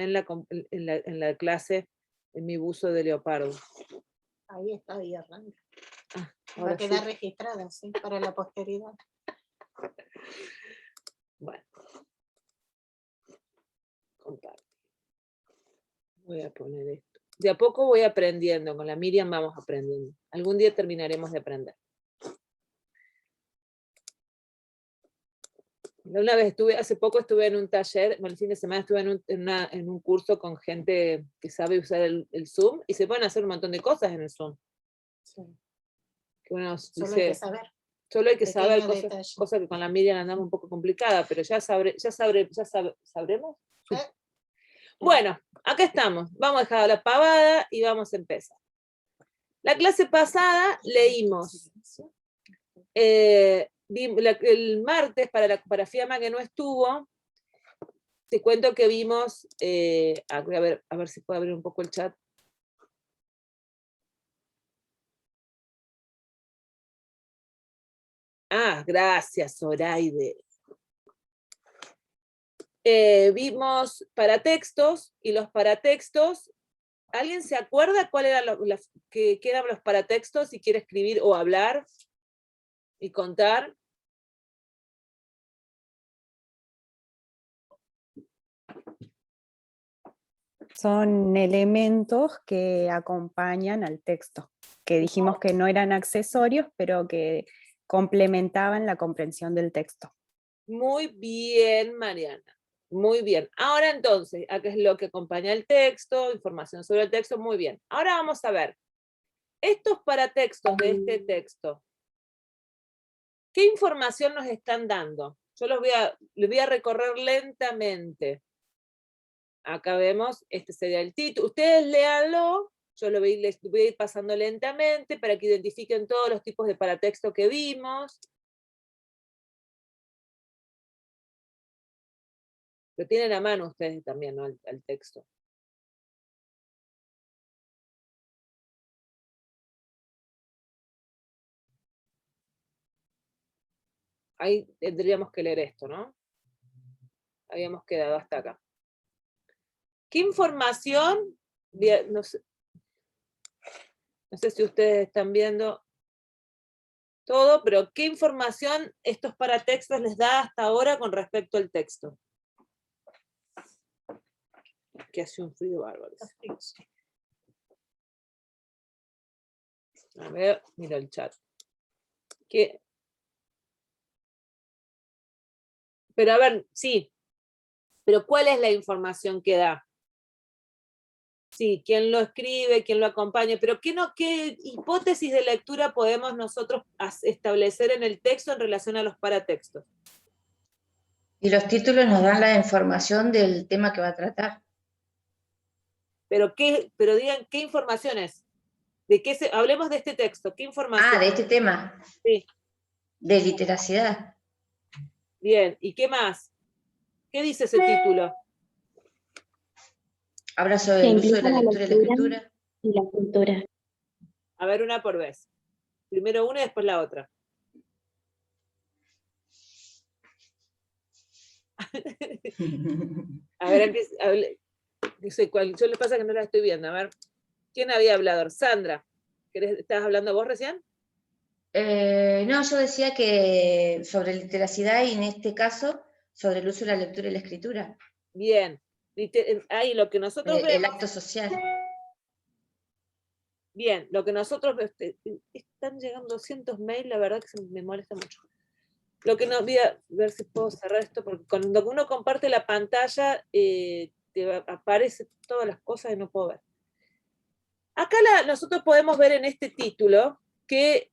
en la clase en mi buzo de leopardo. Ahí está Diorranda. Va Ahora a quedar sí. registrada, sí, para la posteridad. Bueno. Comparte. Voy a poner esto. De a poco voy aprendiendo, con la Miriam vamos aprendiendo. Algún día terminaremos de aprender. Una vez hace poco estuve en un taller, bueno, el fin de semana estuve en un curso con gente que sabe usar el Zoom, y se pueden hacer un montón de cosas en el Zoom. Sí. Que uno Solo dice, hay que saber. Solo hay que saber Pequeño cosas que con la Miriam andamos un poco complicada, pero ¿sabremos? Sí. Bueno, acá estamos. Vamos a dejar la pavada y vamos a empezar. La clase pasada leímos el martes, para Fiamma que no estuvo, te cuento que vimos, voy a ver si puedo abrir un poco el chat. Ah, gracias, Zoraide. Vimos paratextos, y los paratextos, ¿alguien se acuerda cuál eran qué eran los paratextos si quiere escribir o hablar y contar? Son elementos que acompañan al texto, que dijimos que no eran accesorios, pero que complementaban la comprensión del texto. Muy bien, Mariana. Muy bien. Ahora entonces, acá es lo que acompaña el texto, información sobre el texto, muy bien. Ahora vamos a ver. Estos paratextos de este texto, ¿qué información nos están dando? Yo los voy a recorrer lentamente. Acá vemos, este sería el título. Ustedes léanlo, yo les voy a ir pasando lentamente para que identifiquen todos los tipos de paratexto que vimos. Lo tienen a mano ustedes también, ¿no? Al texto. Ahí tendríamos que leer esto, ¿no? Habíamos quedado hasta acá. ¿Qué información? No sé si ustedes están viendo todo, pero ¿qué información estos paratextos les da hasta ahora con respecto al texto? Que hace un frío bárbaro. A ver, mira el chat. Pero a ver, sí. Pero ¿cuál es la información que da? Sí, quién lo escribe, quién lo acompaña, pero ¿qué hipótesis de lectura podemos nosotros establecer en el texto en relación a los paratextos? Y los títulos nos dan la información del tema que va a tratar. Pero digan, ¿qué información es? Hablemos de este texto, ¿qué información? Ah, de este tema. Sí. De literacidad. Bien, ¿y qué más? ¿Qué dice ese título? Habla sobre el uso de la lectura y la escritura. Y la cultura. A ver, una por vez. Primero una y después la otra. A ver, yo les pasa que no la estoy viendo. A ver, ¿quién había hablado? Sandra, ¿estabas hablando vos recién? No, yo decía que sobre literacidad y en este caso sobre el uso de la lectura y la escritura. Bien. Ahí lo que nosotros vemos. El acto social. Bien, lo que nosotros... Están llegando 200 mails, la verdad que me molesta mucho. Lo que no voy a ver si puedo cerrar esto, porque cuando uno comparte la pantalla, aparecen todas las cosas y no puedo ver. Acá nosotros podemos ver en este título que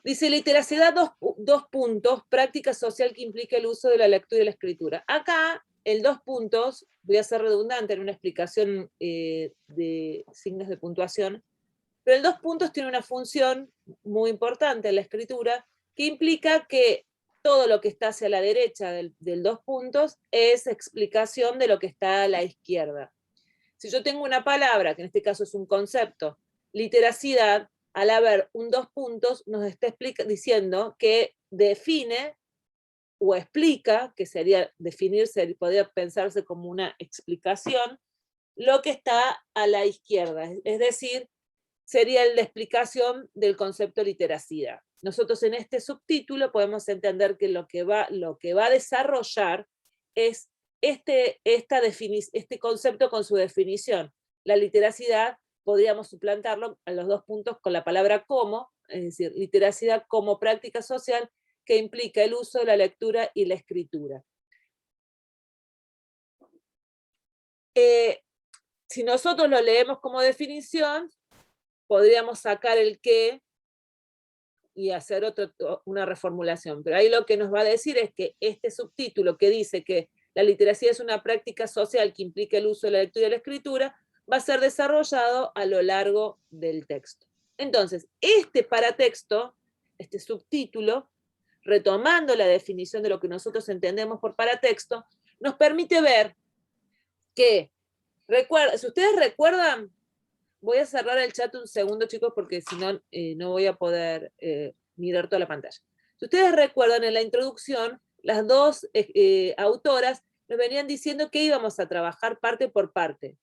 dice literacidad, dos puntos, práctica social que implica el uso de la lectura y la escritura. Acá, el 2 puntos, voy a ser redundante en una explicación de signos de puntuación, pero el 2 puntos tiene una función muy importante en la escritura, que implica que todo lo que está hacia la derecha del 2 puntos es explicación de lo que está a la izquierda. Si yo tengo una palabra, que en este caso es un concepto, literacidad, al haber un dos puntos, nos está diciendo que define o explica, que sería definirse, podría pensarse como una explicación, lo que está a la izquierda, es decir, sería la explicación del concepto literacidad. Nosotros en este subtítulo podemos entender que lo que va a desarrollar es este concepto con su definición. La literacidad podríamos suplantarlo a los dos puntos con la palabra como, es decir, literacidad como práctica social que implica el uso de la lectura y la escritura. Si nosotros lo leemos como definición, podríamos sacar el qué y hacer una reformulación. Pero ahí lo que nos va a decir es que este subtítulo que dice que la literacia es una práctica social que implica el uso de la lectura y la escritura, va a ser desarrollado a lo largo del texto. Entonces, este paratexto, este subtítulo, retomando la definición de lo que nosotros entendemos por paratexto, nos permite ver que, si ustedes recuerdan, voy a cerrar el chat un segundo, chicos, porque si no, no voy a poder mirar toda la pantalla. Si ustedes recuerdan, en la introducción, las dos autoras nos venían diciendo que íbamos a trabajar parte por parte,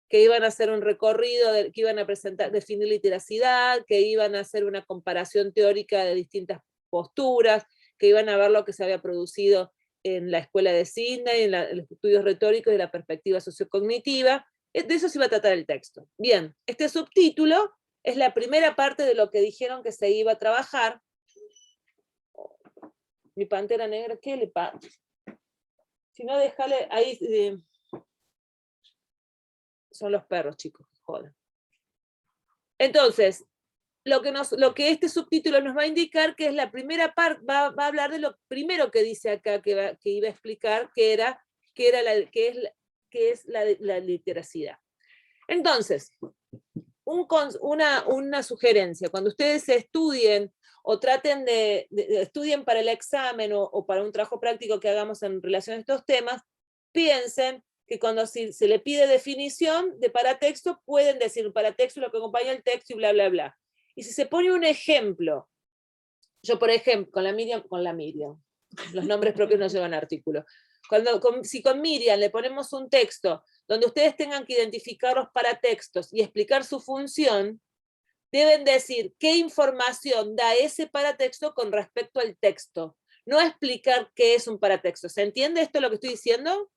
que iban a hacer un recorrido, que iban a definir literacidad, que iban a hacer una comparación teórica de distintas posturas, que iban a ver lo que se había producido en la escuela de Sydney, en los estudios retóricos y la perspectiva sociocognitiva. De eso se iba a tratar el texto. Bien, este subtítulo es la primera parte de lo que dijeron que se iba a trabajar. Mi pantera negra, ¿qué le pasa? Si no, déjale ahí. Son los perros, chicos, joder. Entonces, lo que este subtítulo nos va a indicar que es la primera parte, va a hablar de lo primero que dice acá, que iba a explicar, que es la literacidad. Entonces, una sugerencia, cuando ustedes estudien o traten estudien para el examen o para un trabajo práctico que hagamos en relación a estos temas, piensen que cuando se le pide definición de paratexto, pueden decir paratexto lo que acompaña el texto y bla, bla, bla. Y si se pone un ejemplo, yo por ejemplo, con la Miriam, los nombres propios no llevan artículo. Si con Miriam le ponemos un texto donde ustedes tengan que identificar los paratextos y explicar su función, deben decir qué información da ese paratexto con respecto al texto. No explicar qué es un paratexto. ¿Se entiende esto lo que estoy diciendo?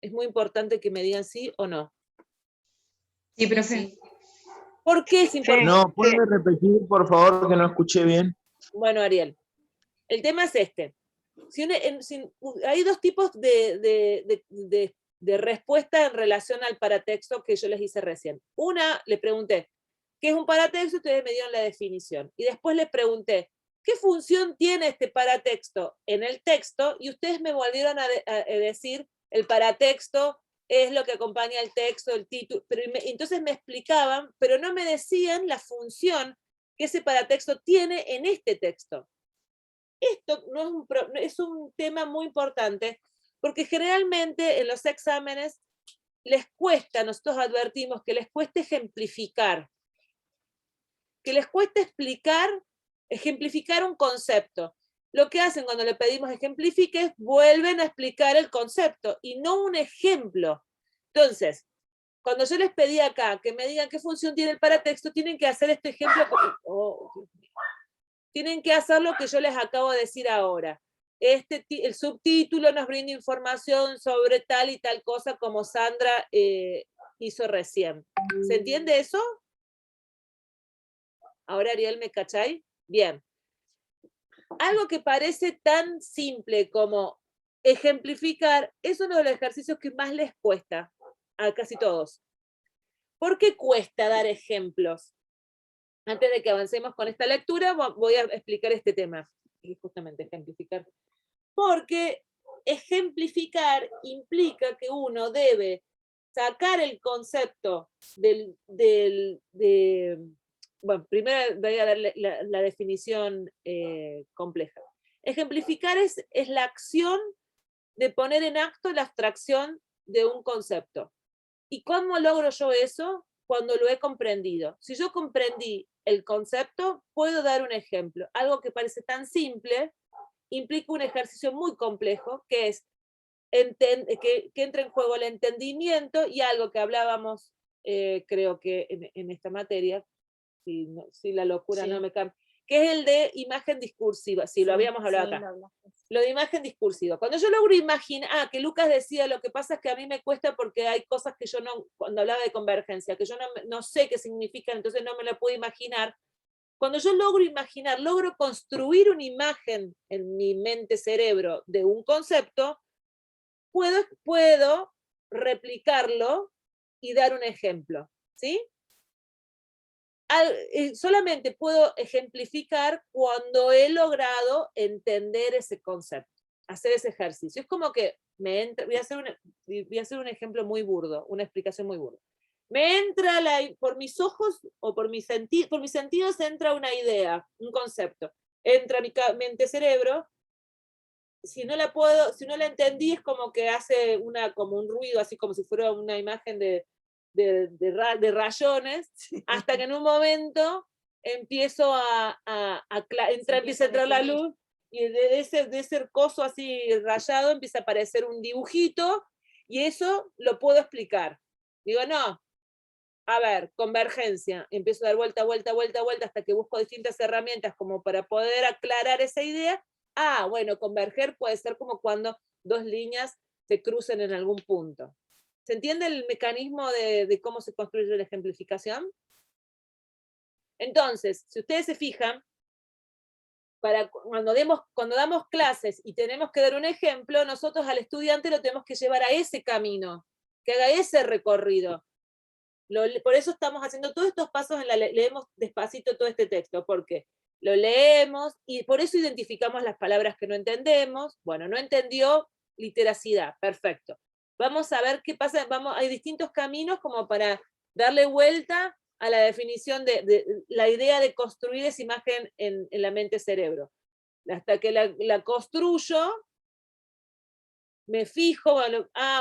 Es muy importante que me digan sí o no. Sí, profe. ¿Por qué es importante? No, ¿puede repetir, por favor, que no escuché bien? Bueno, Ariel, el tema es este. Hay dos tipos de respuesta en relación al paratexto que yo les hice recién. Una, le pregunté, ¿qué es un paratexto? Ustedes me dieron la definición. Y después les pregunté, ¿qué función tiene este paratexto en el texto? Y ustedes me volvieron a decir, el paratexto es lo que acompaña el texto, el título. Entonces me explicaban, pero no me decían la función que ese paratexto tiene en este texto. Esto es un tema muy importante, porque generalmente en los exámenes les cuesta, nosotros advertimos que les cuesta ejemplificar, que les cuesta ejemplificar un concepto. Lo que hacen cuando le pedimos ejemplifique es vuelven a explicar el concepto y no un ejemplo. Entonces, cuando yo les pedí acá que me digan qué función tiene el paratexto, tienen que hacer este ejemplo. Tienen que hacer lo que yo les acabo de decir ahora. El subtítulo nos brinda información sobre tal y tal cosa como Sandra hizo recién. ¿Se entiende eso? Ahora, Ariel, ¿me cachai? Bien. Algo que parece tan simple como ejemplificar es uno de los ejercicios que más les cuesta a casi todos. ¿Por qué cuesta dar ejemplos? Antes de que avancemos con esta lectura, voy a explicar este tema, justamente ejemplificar. Porque ejemplificar implica que uno debe sacar el concepto bueno, primero voy a dar la definición compleja. Ejemplificar es la acción de poner en acto la abstracción de un concepto. ¿Y cómo logro yo eso? Cuando lo he comprendido. Si yo comprendí el concepto, puedo dar un ejemplo. Algo que parece tan simple implica un ejercicio muy complejo, que es que entra en juego el entendimiento y algo que hablábamos, creo que en esta materia, si la locura Sí. no me cambia, que es el de imagen discursiva, sí, lo habíamos hablado acá. Lo de imagen discursiva. Cuando yo logro imaginar, que Lucas decía, lo que pasa es que a mí me cuesta porque hay cosas que yo no, cuando hablaba de convergencia, que yo no sé qué significan, entonces no me la puedo imaginar. Cuando yo logro imaginar, logro construir una imagen en mi mente, cerebro, de un concepto, puedo replicarlo y dar un ejemplo, ¿sí? Solamente puedo ejemplificar cuando he logrado entender ese concepto, hacer ese ejercicio. Es como que voy a hacer un ejemplo muy burdo, una explicación muy burda. Me entra por mis ojos o por mis sentidos entra una idea, un concepto. Entra mi mente, cerebro. Si no la entendí, es como que hace como un ruido, así como si fuera una imagen de rayones, hasta que en un momento empieza a entrar la luz, y de ese coso así rayado empieza a aparecer un dibujito, y eso lo puedo explicar. Digo, no, a ver, convergencia, empiezo a dar vuelta, hasta que busco distintas herramientas como para poder aclarar esa idea. Bueno, converger puede ser como cuando dos líneas se crucen en algún punto. ¿Se entiende el mecanismo de cómo se construye la ejemplificación? Entonces, si ustedes se fijan, cuando damos clases y tenemos que dar un ejemplo, nosotros al estudiante lo tenemos que llevar a ese camino, que haga ese recorrido. Por eso estamos haciendo todos estos pasos, leemos despacito todo este texto, porque lo leemos y por eso identificamos las palabras que no entendemos. Bueno, no entendió literacidad, perfecto. Vamos a ver qué pasa, hay distintos caminos como para darle vuelta a la definición de la idea de construir esa imagen en la mente-cerebro. Hasta que la construyo, me fijo,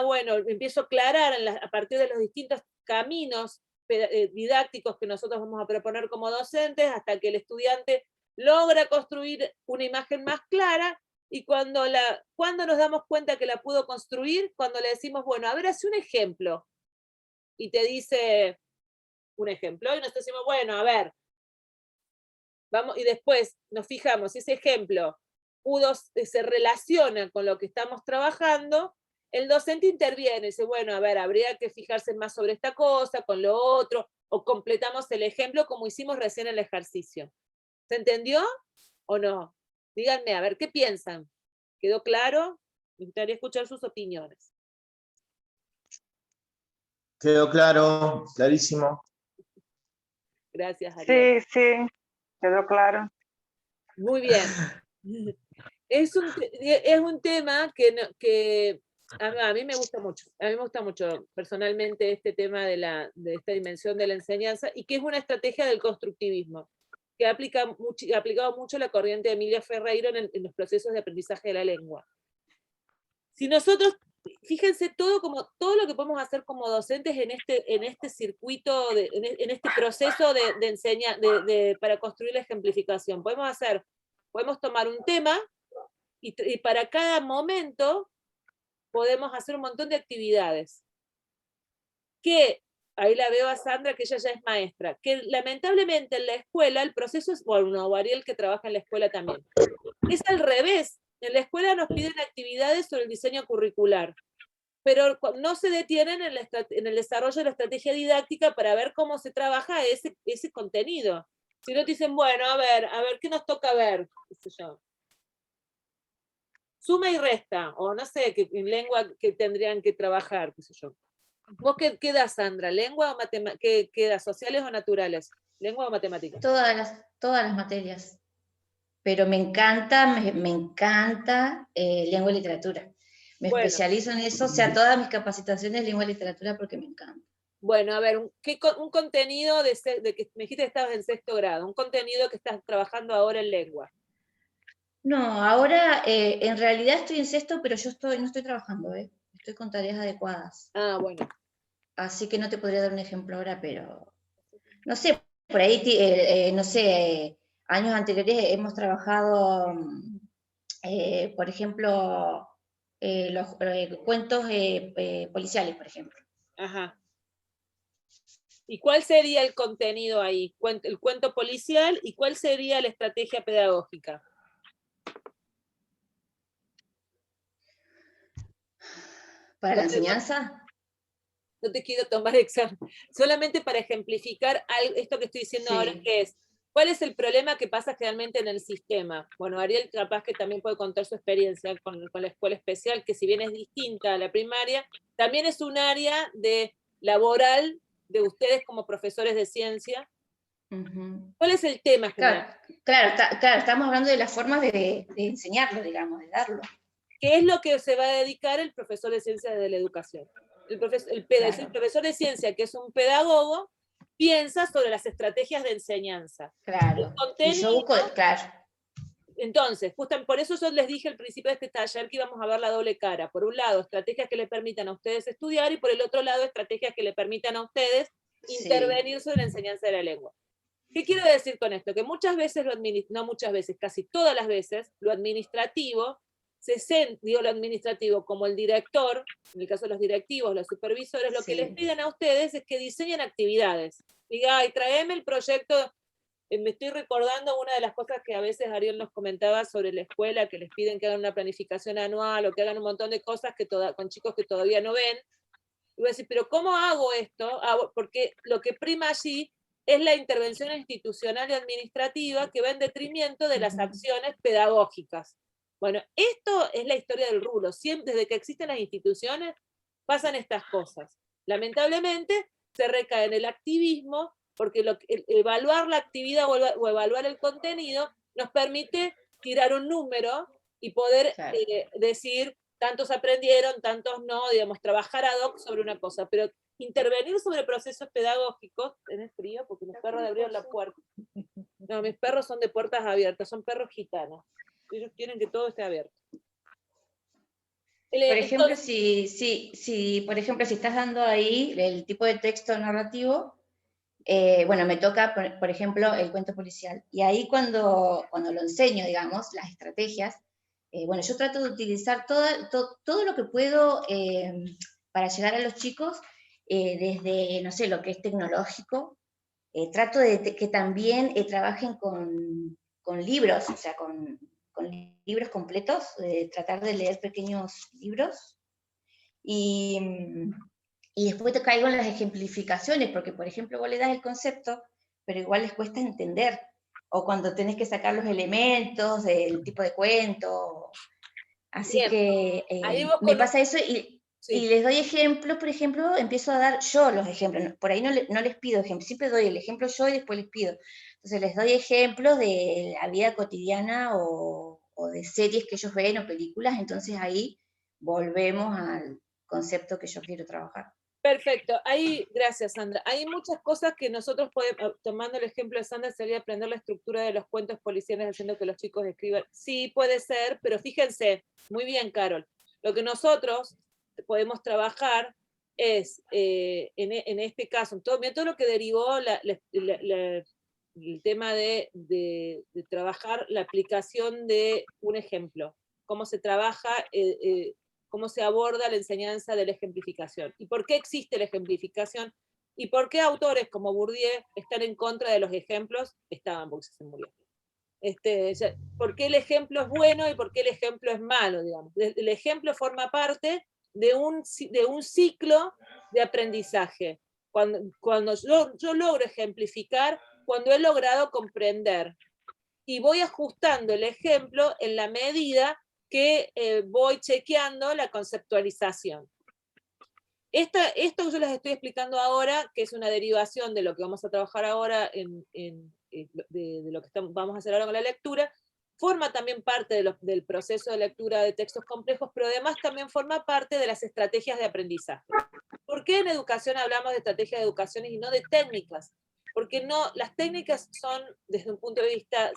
bueno, empiezo a aclarar a partir de los distintos caminos didácticos que nosotros vamos a proponer como docentes, hasta que el estudiante logra construir una imagen más clara, y cuando nos damos cuenta que la pudo construir, cuando le decimos, bueno, a ver, hace un ejemplo, y te dice un ejemplo, y nosotros decimos, bueno, a ver, vamos, y después nos fijamos si ese ejemplo se relaciona con lo que estamos trabajando, el docente interviene y dice, bueno, a ver, habría que fijarse más sobre esta cosa, con lo otro, o completamos el ejemplo como hicimos recién en el ejercicio. ¿Se entendió o no? Díganme, a ver, ¿qué piensan? ¿Quedó claro? Me gustaría escuchar sus opiniones. Quedó claro, clarísimo. Gracias, Ariel. Sí, quedó claro. Muy bien. Es un tema que a mí me gusta mucho. A mí me gusta mucho personalmente este tema de esta dimensión de la enseñanza, y que es una estrategia del constructivismo, que ha aplicado mucho la corriente de Emilia Ferreiro en los procesos de aprendizaje de la lengua. Si nosotros, fíjense todo lo que podemos hacer como docentes en este circuito, en este proceso de enseñar, para construir la ejemplificación. Podemos tomar un tema, y para cada momento podemos hacer un montón de actividades. Ahí la veo a Sandra, que ella ya es maestra, que lamentablemente en la escuela el proceso es, bueno, o Ariel, que trabaja en la escuela también, es al revés. En la escuela nos piden actividades sobre el diseño curricular, pero no se detienen en el desarrollo de la estrategia didáctica para ver cómo se trabaja ese contenido. Si no te dicen, bueno, a ver, ¿qué nos toca ver? ¿Qué sé yo? Suma y resta, o no sé, en lengua que tendrían que trabajar, qué sé yo. ¿Vos qué das, Sandra? ¿Lengua o matemáticas? ¿Qué das, sociales o naturales? ¿Lengua o matemáticas? Todas las materias. Pero me encanta lengua y literatura. Me especializo en eso, o sea, todas mis capacitaciones lengua y literatura porque me encanta. Bueno, a ver, un contenido de que me dijiste que estabas en 6º grado, un contenido que estás trabajando ahora en lengua. No, ahora en realidad estoy en 6º, pero no estoy trabajando, estoy con tareas adecuadas. Bueno. Así que no te podría dar un ejemplo ahora, pero no sé, por ahí, no sé, años anteriores hemos trabajado, por ejemplo, los cuentos policiales, por ejemplo. Ajá. ¿Y cuál sería el contenido ahí? El cuento policial, ¿y cuál sería la estrategia pedagógica? ¿Para la enseñanza? No te quiero tomar examen, solamente para ejemplificar esto que estoy diciendo Sí. ahora, que es, ¿cuál es el problema que pasa generalmente en el sistema? Bueno, Ariel capaz que también puede contar su experiencia con la escuela especial, que si bien es distinta a la primaria, también es un área laboral de ustedes como profesores de ciencia. ¿Cuál es el tema general? Claro, estamos hablando de las formas de enseñarlo, digamos, de darlo. ¿Qué es lo que se va a dedicar el profesor de ciencias de la educación? El profesor de ciencia, que es un pedagogo, piensa sobre las estrategias de enseñanza. Claro. El contenido, Y yo busco, claro. Entonces, justamente por eso yo les dije al principio de este taller que íbamos a ver la doble cara. Por un lado, estrategias que le permitan a ustedes estudiar, y por el otro lado, estrategias que le permitan a ustedes intervenir sobre la enseñanza de la lengua. ¿Qué quiero decir con esto? Que muchas veces, no muchas veces, casi todas las veces, lo administrativo, digo lo administrativo como el director, en el caso de los directivos, los supervisores, lo que les piden a ustedes es que diseñen actividades. Diga, ay, tráeme el proyecto. Me estoy recordando una de las cosas que a veces Ariel nos comentaba sobre la escuela, que les piden que hagan una planificación anual o que hagan un montón de cosas con chicos que todavía no ven. Y voy a decir, pero ¿cómo hago esto? Porque lo que prima allí es la intervención institucional y administrativa que va en detrimento de las acciones pedagógicas. Bueno, esto es la historia del rulo. Siempre, desde que existen las instituciones, pasan estas cosas. Lamentablemente, se recae en el activismo, porque evaluar la actividad o evaluar el contenido nos permite tirar un número y poder decir, tantos aprendieron, tantos no, digamos, trabajar ad hoc sobre una cosa, pero intervenir sobre procesos pedagógicos. ¿Tenés frío? Porque los perros abrieron la puerta. No, mis perros son de puertas abiertas, son perros gitanos. Ellos quieren que todo esté abierto. Por ejemplo, por ejemplo, si estás dando ahí el tipo de texto narrativo, bueno, me toca, por ejemplo, el cuento policial. Y ahí cuando lo enseño, digamos, las estrategias, bueno, yo trato de utilizar todo lo que puedo para llegar a los chicos, desde, no sé, lo que es tecnológico. Trato de que también trabajen con libros, o sea, con libros completos, tratar de leer pequeños libros. Y después te caigo en las ejemplificaciones, porque, por ejemplo, vos le das el concepto, pero igual les cuesta entender. O cuando tenés que sacar los elementos del tipo de cuento. Así Bien. que me pasa eso Sí. y les doy ejemplos, por ejemplo, empiezo a dar yo los ejemplos. Por ahí no les pido ejemplos, siempre doy el ejemplo yo y después les pido. Entonces les doy ejemplos de la vida cotidiana o de series que ellos ven o películas, entonces ahí volvemos al concepto que yo quiero trabajar. Perfecto, ahí, gracias Sandra. Hay muchas cosas que nosotros podemos, tomando el ejemplo de Sandra, sería aprender la estructura de los cuentos policiales haciendo que los chicos escriban. Sí, puede ser, pero fíjense, muy bien, Carol, lo que nosotros podemos trabajar es, en este caso, todo lo que derivó el tema de trabajar la aplicación de un ejemplo, cómo se trabaja, cómo se aborda la enseñanza de la ejemplificación. ¿Y por qué existe la ejemplificación? ¿Y por qué autores como Bourdieu están en contra de los ejemplos? Estaban, porque se murió. ¿Por qué el ejemplo es bueno y por qué el ejemplo es malo? Digamos? El ejemplo forma parte de un ciclo de aprendizaje. Cuando yo logro ejemplificar, cuando he logrado comprender, y voy ajustando el ejemplo en la medida que voy chequeando la conceptualización. Esto que yo les estoy explicando ahora, que es una derivación de lo que vamos a trabajar ahora, de lo que vamos a hacer ahora con la lectura, forma también parte del proceso de lectura de textos complejos, pero además también forma parte de las estrategias de aprendizaje. ¿Por qué en educación hablamos de estrategias de educación y no de técnicas? Porque las técnicas son, desde un punto de vista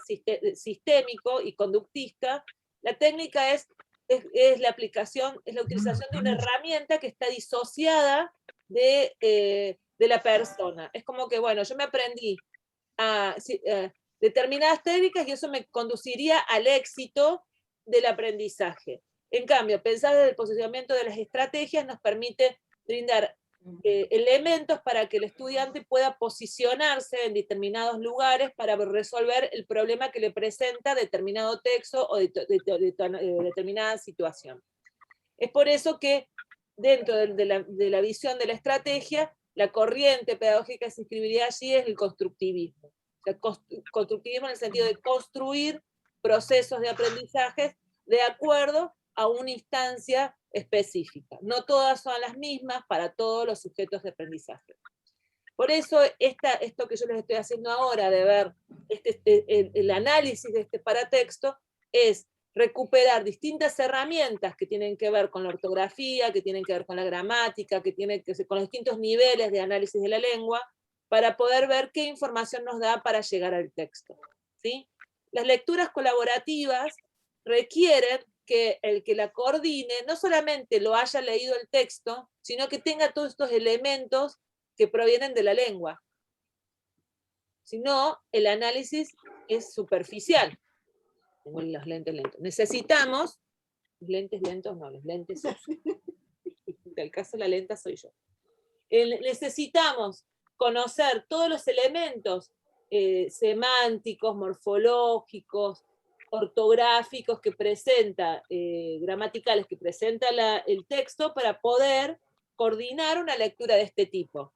sistémico y conductista, la técnica es la aplicación, es la utilización de una herramienta que está disociada de la persona. Es como que, bueno, yo me aprendí determinadas técnicas y eso me conduciría al éxito del aprendizaje. En cambio, pensar desde el posicionamiento de las estrategias nos permite brindar elementos para que el estudiante pueda posicionarse en determinados lugares para resolver el problema que le presenta determinado texto o determinada situación. Es por eso que dentro de la visión de la estrategia, la corriente pedagógica que se inscribiría allí es el constructivismo. O sea, constructivismo en el sentido de construir procesos de aprendizaje de acuerdo a una instancia específica. No todas son las mismas para todos los sujetos de aprendizaje. Por eso esto que yo les estoy haciendo ahora, de ver el análisis de este paratexto, es recuperar distintas herramientas que tienen que ver con la ortografía, que tienen que ver con la gramática, que tienen que ver con los distintos niveles de análisis de la lengua, para poder ver qué información nos da para llegar al texto, ¿sí? Las lecturas colaborativas requieren que el que la coordine no solamente lo haya leído el texto, sino que tenga todos estos elementos que provienen de la lengua. Si no, el análisis es superficial. Tengo los lentes lentos. Necesitamos, los lentes lentos no, los lentes son en el caso de la lenta soy yo. Necesitamos conocer todos los elementos semánticos, morfológicos, ortográficos que presenta, gramaticales que presenta el texto para poder coordinar una lectura de este tipo.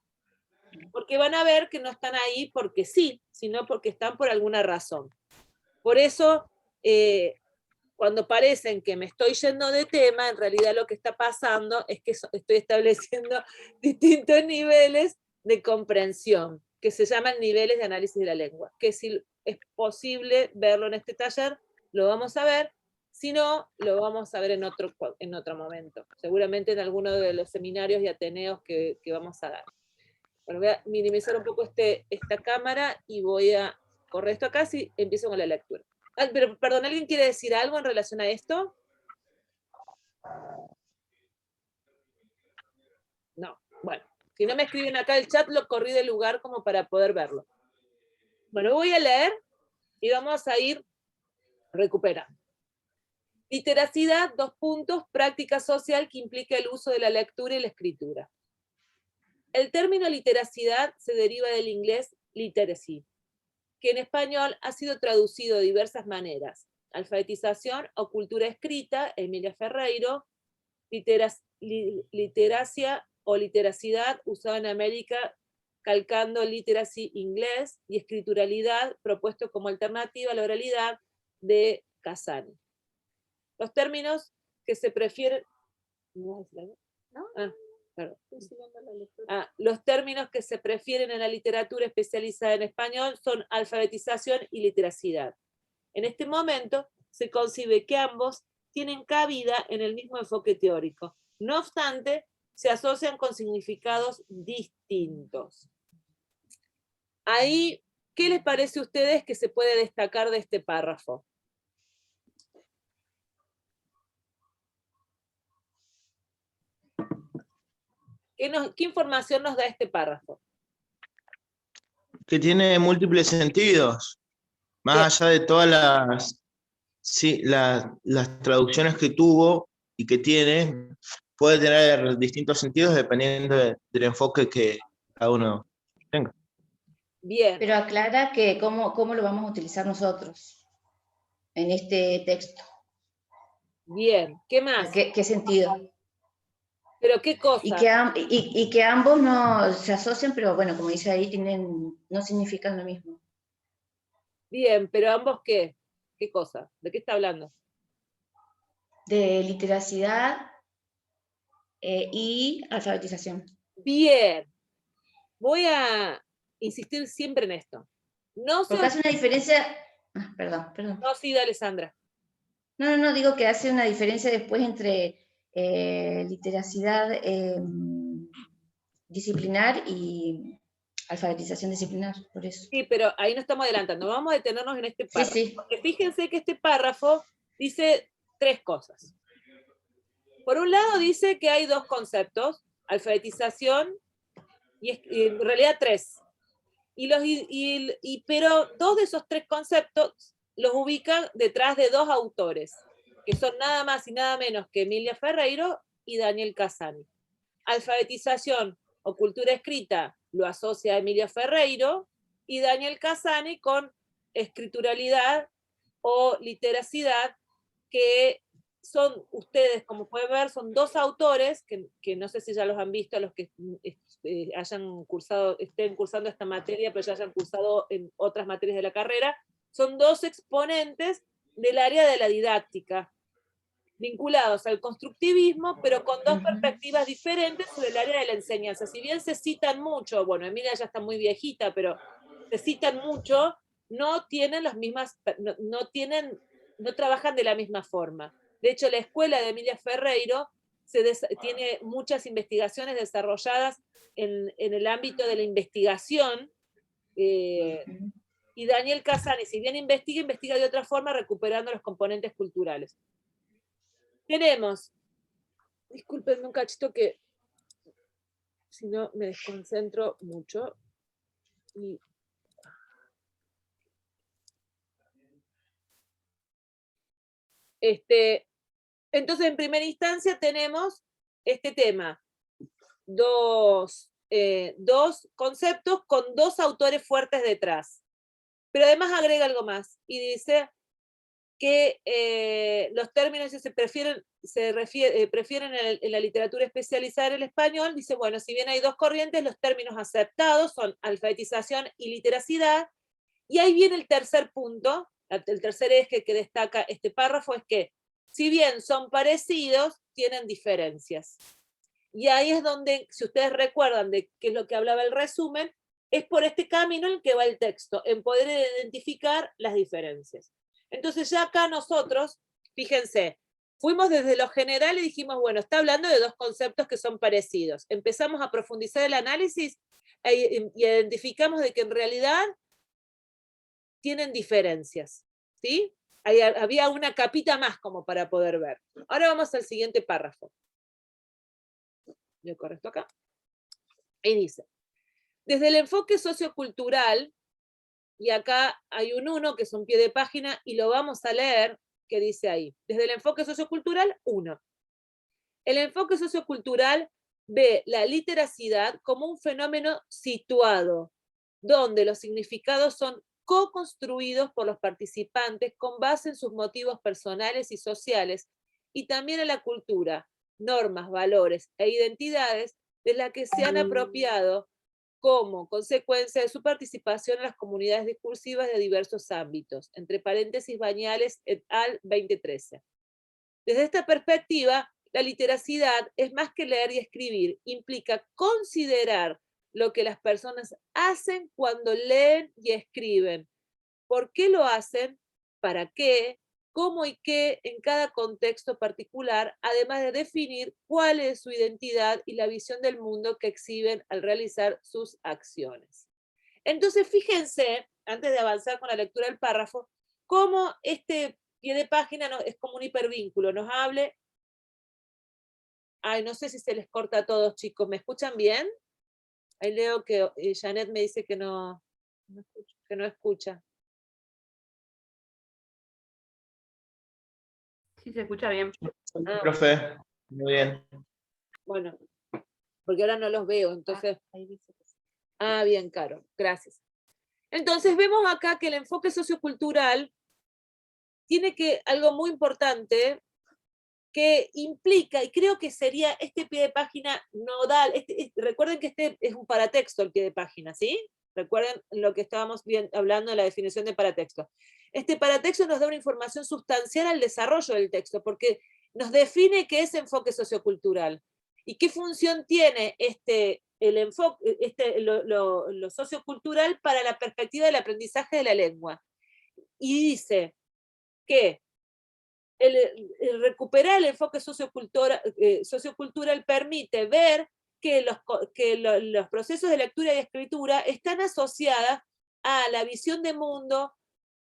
Porque van a ver que no están ahí porque sí, sino porque están por alguna razón. Por eso, cuando parecen que me estoy yendo de tema, en realidad lo que está pasando es que estoy estableciendo distintos niveles de comprensión, que se llaman niveles de análisis de la lengua, que si es posible verlo en este taller, lo vamos a ver, si no, lo vamos a ver en otro momento, seguramente en alguno de los seminarios y ateneos que vamos a dar. Bueno, voy a minimizar un poco esta cámara y voy a correr esto acá, si empiezo con la lectura. Pero, perdón, ¿alguien quiere decir algo en relación a esto? No, bueno. Si no me escriben acá el chat, lo corrí del lugar como para poder verlo. Bueno, voy a leer y vamos a ir recuperando. Literacidad, 2 puntos, práctica social que implica el uso de la lectura y la escritura. El término literacidad se deriva del inglés literacy, que en español ha sido traducido de diversas maneras. Alfabetización o cultura escrita, Emilia Ferreiro, literacia o literacidad, usado en América calcando literacy inglés, y escrituralidad, propuesto como alternativa a la oralidad, de Casani. Los términos que se prefieren... ¿No? Perdón. Los términos que se prefieren en la literatura especializada en español son alfabetización y literacidad. En este momento se concibe que ambos tienen cabida en el mismo enfoque teórico. No obstante, se asocian con significados distintos. Ahí, ¿qué les parece a ustedes que se puede destacar de este párrafo? ¿Qué información nos da este párrafo? Que tiene múltiples sentidos, más allá de todas las traducciones que tuvo y que tiene, puede tener distintos sentidos dependiendo del enfoque que cada uno tenga. Bien. Pero aclara que cómo lo vamos a utilizar nosotros en este texto. Bien, ¿qué más? ¿Qué sentido? ¿Pero qué cosa? Y que ambos no se asocian, pero bueno, como dice ahí, no significan lo mismo. Bien, pero ambos ¿qué? ¿Qué cosa? ¿De qué está hablando? De literacidad y alfabetización. Bien. Voy a insistir siempre en esto. Porque hace una diferencia... perdón. No, sí, dale, Sandra. No, digo que hace una diferencia después entre literacidad disciplinar y alfabetización disciplinar, por eso. Sí, pero ahí no estamos adelantando. Vamos a detenernos en este párrafo. Sí. Porque fíjense que este párrafo dice 3 cosas. Por un lado dice que hay 2 conceptos, alfabetización, y en realidad 3. Pero dos de esos tres conceptos los ubican detrás de dos autores, que son nada más y nada menos que Emilia Ferreiro y Daniel Cassani. Alfabetización o cultura escrita lo asocia a Emilia Ferreiro y Daniel Cassani con escrituralidad o literacidad, que son ustedes, como pueden ver, son dos autores que no sé si ya los han visto, los que estén cursando esta materia, pero ya hayan cursado en otras materias de la carrera. Son dos exponentes del área de la didáctica, vinculados al constructivismo, pero con dos perspectivas diferentes sobre el área de la enseñanza. Si bien se citan mucho, bueno, Emilia ya está muy viejita, pero se citan mucho, no tienen las mismas, no trabajan de la misma forma. De hecho, la escuela de Emilia Ferreiro tiene muchas investigaciones desarrolladas en el ámbito de la investigación, y Daniel Cassani, si bien investiga de otra forma, recuperando los componentes culturales. Tenemos, disculpen un cachito que si no me desconcentro mucho. Entonces, en primera instancia tenemos este tema, dos conceptos con dos autores fuertes detrás. Pero además agrega algo más y dice que los términos se prefieren en la literatura especializada en el español. Dice, bueno, si bien hay dos corrientes, los términos aceptados son alfabetización y literacidad. Y ahí viene el tercer punto, el tercer eje que destaca este párrafo, es que si bien son parecidos, tienen diferencias. Y ahí es donde, si ustedes recuerdan de qué es lo que hablaba el resumen, es por este camino en el que va el texto, en poder identificar las diferencias. Entonces ya acá nosotros, fíjense, fuimos desde lo general y dijimos, bueno, está hablando de dos conceptos que son parecidos. Empezamos a profundizar el análisis y identificamos de que en realidad tienen diferencias, ¿sí? Había una capita más como para poder ver. Ahora vamos al siguiente párrafo. Yo correcto acá. Y dice, desde el enfoque sociocultural, y acá hay un 1 que es un pie de página y lo vamos a leer, que dice ahí, desde el enfoque sociocultural, 1. El enfoque sociocultural ve la literacidad como un fenómeno situado, donde los significados son co-construidos por los participantes con base en sus motivos personales y sociales, y también en la cultura, normas, valores e identidades de las que se han apropiado como consecuencia de su participación en las comunidades discursivas de diversos ámbitos, entre paréntesis Bañales et al. 2013. Desde esta perspectiva, la literacidad es más que leer y escribir, implica considerar lo que las personas hacen cuando leen y escriben, por qué lo hacen, para qué, cómo y qué en cada contexto particular, además de definir cuál es su identidad y la visión del mundo que exhiben al realizar sus acciones. Entonces, fíjense, antes de avanzar con la lectura del párrafo, cómo este pie de página es como un hipervínculo, nos hable. Ay, no sé si se les corta a todos, chicos, ¿me escuchan bien? Ahí leo que Janet me dice que no escucha. Sí, se escucha bien. Profe, muy bien. Bueno, porque ahora no los veo, entonces. Bien, Caro, gracias. Entonces vemos acá que el enfoque sociocultural tiene algo muy importante que implica, y creo que sería este pie de página nodal. Recuerden que este es un paratexto, el pie de página, ¿sí? Recuerden lo que estábamos hablando de la definición de paratexto. Este paratexto nos da una información sustancial al desarrollo del texto, porque nos define qué es enfoque sociocultural y qué función tiene lo sociocultural para la perspectiva del aprendizaje de la lengua. Y dice que el recuperar el enfoque sociocultural permite ver que los procesos de lectura y escritura están asociados a la visión de mundo,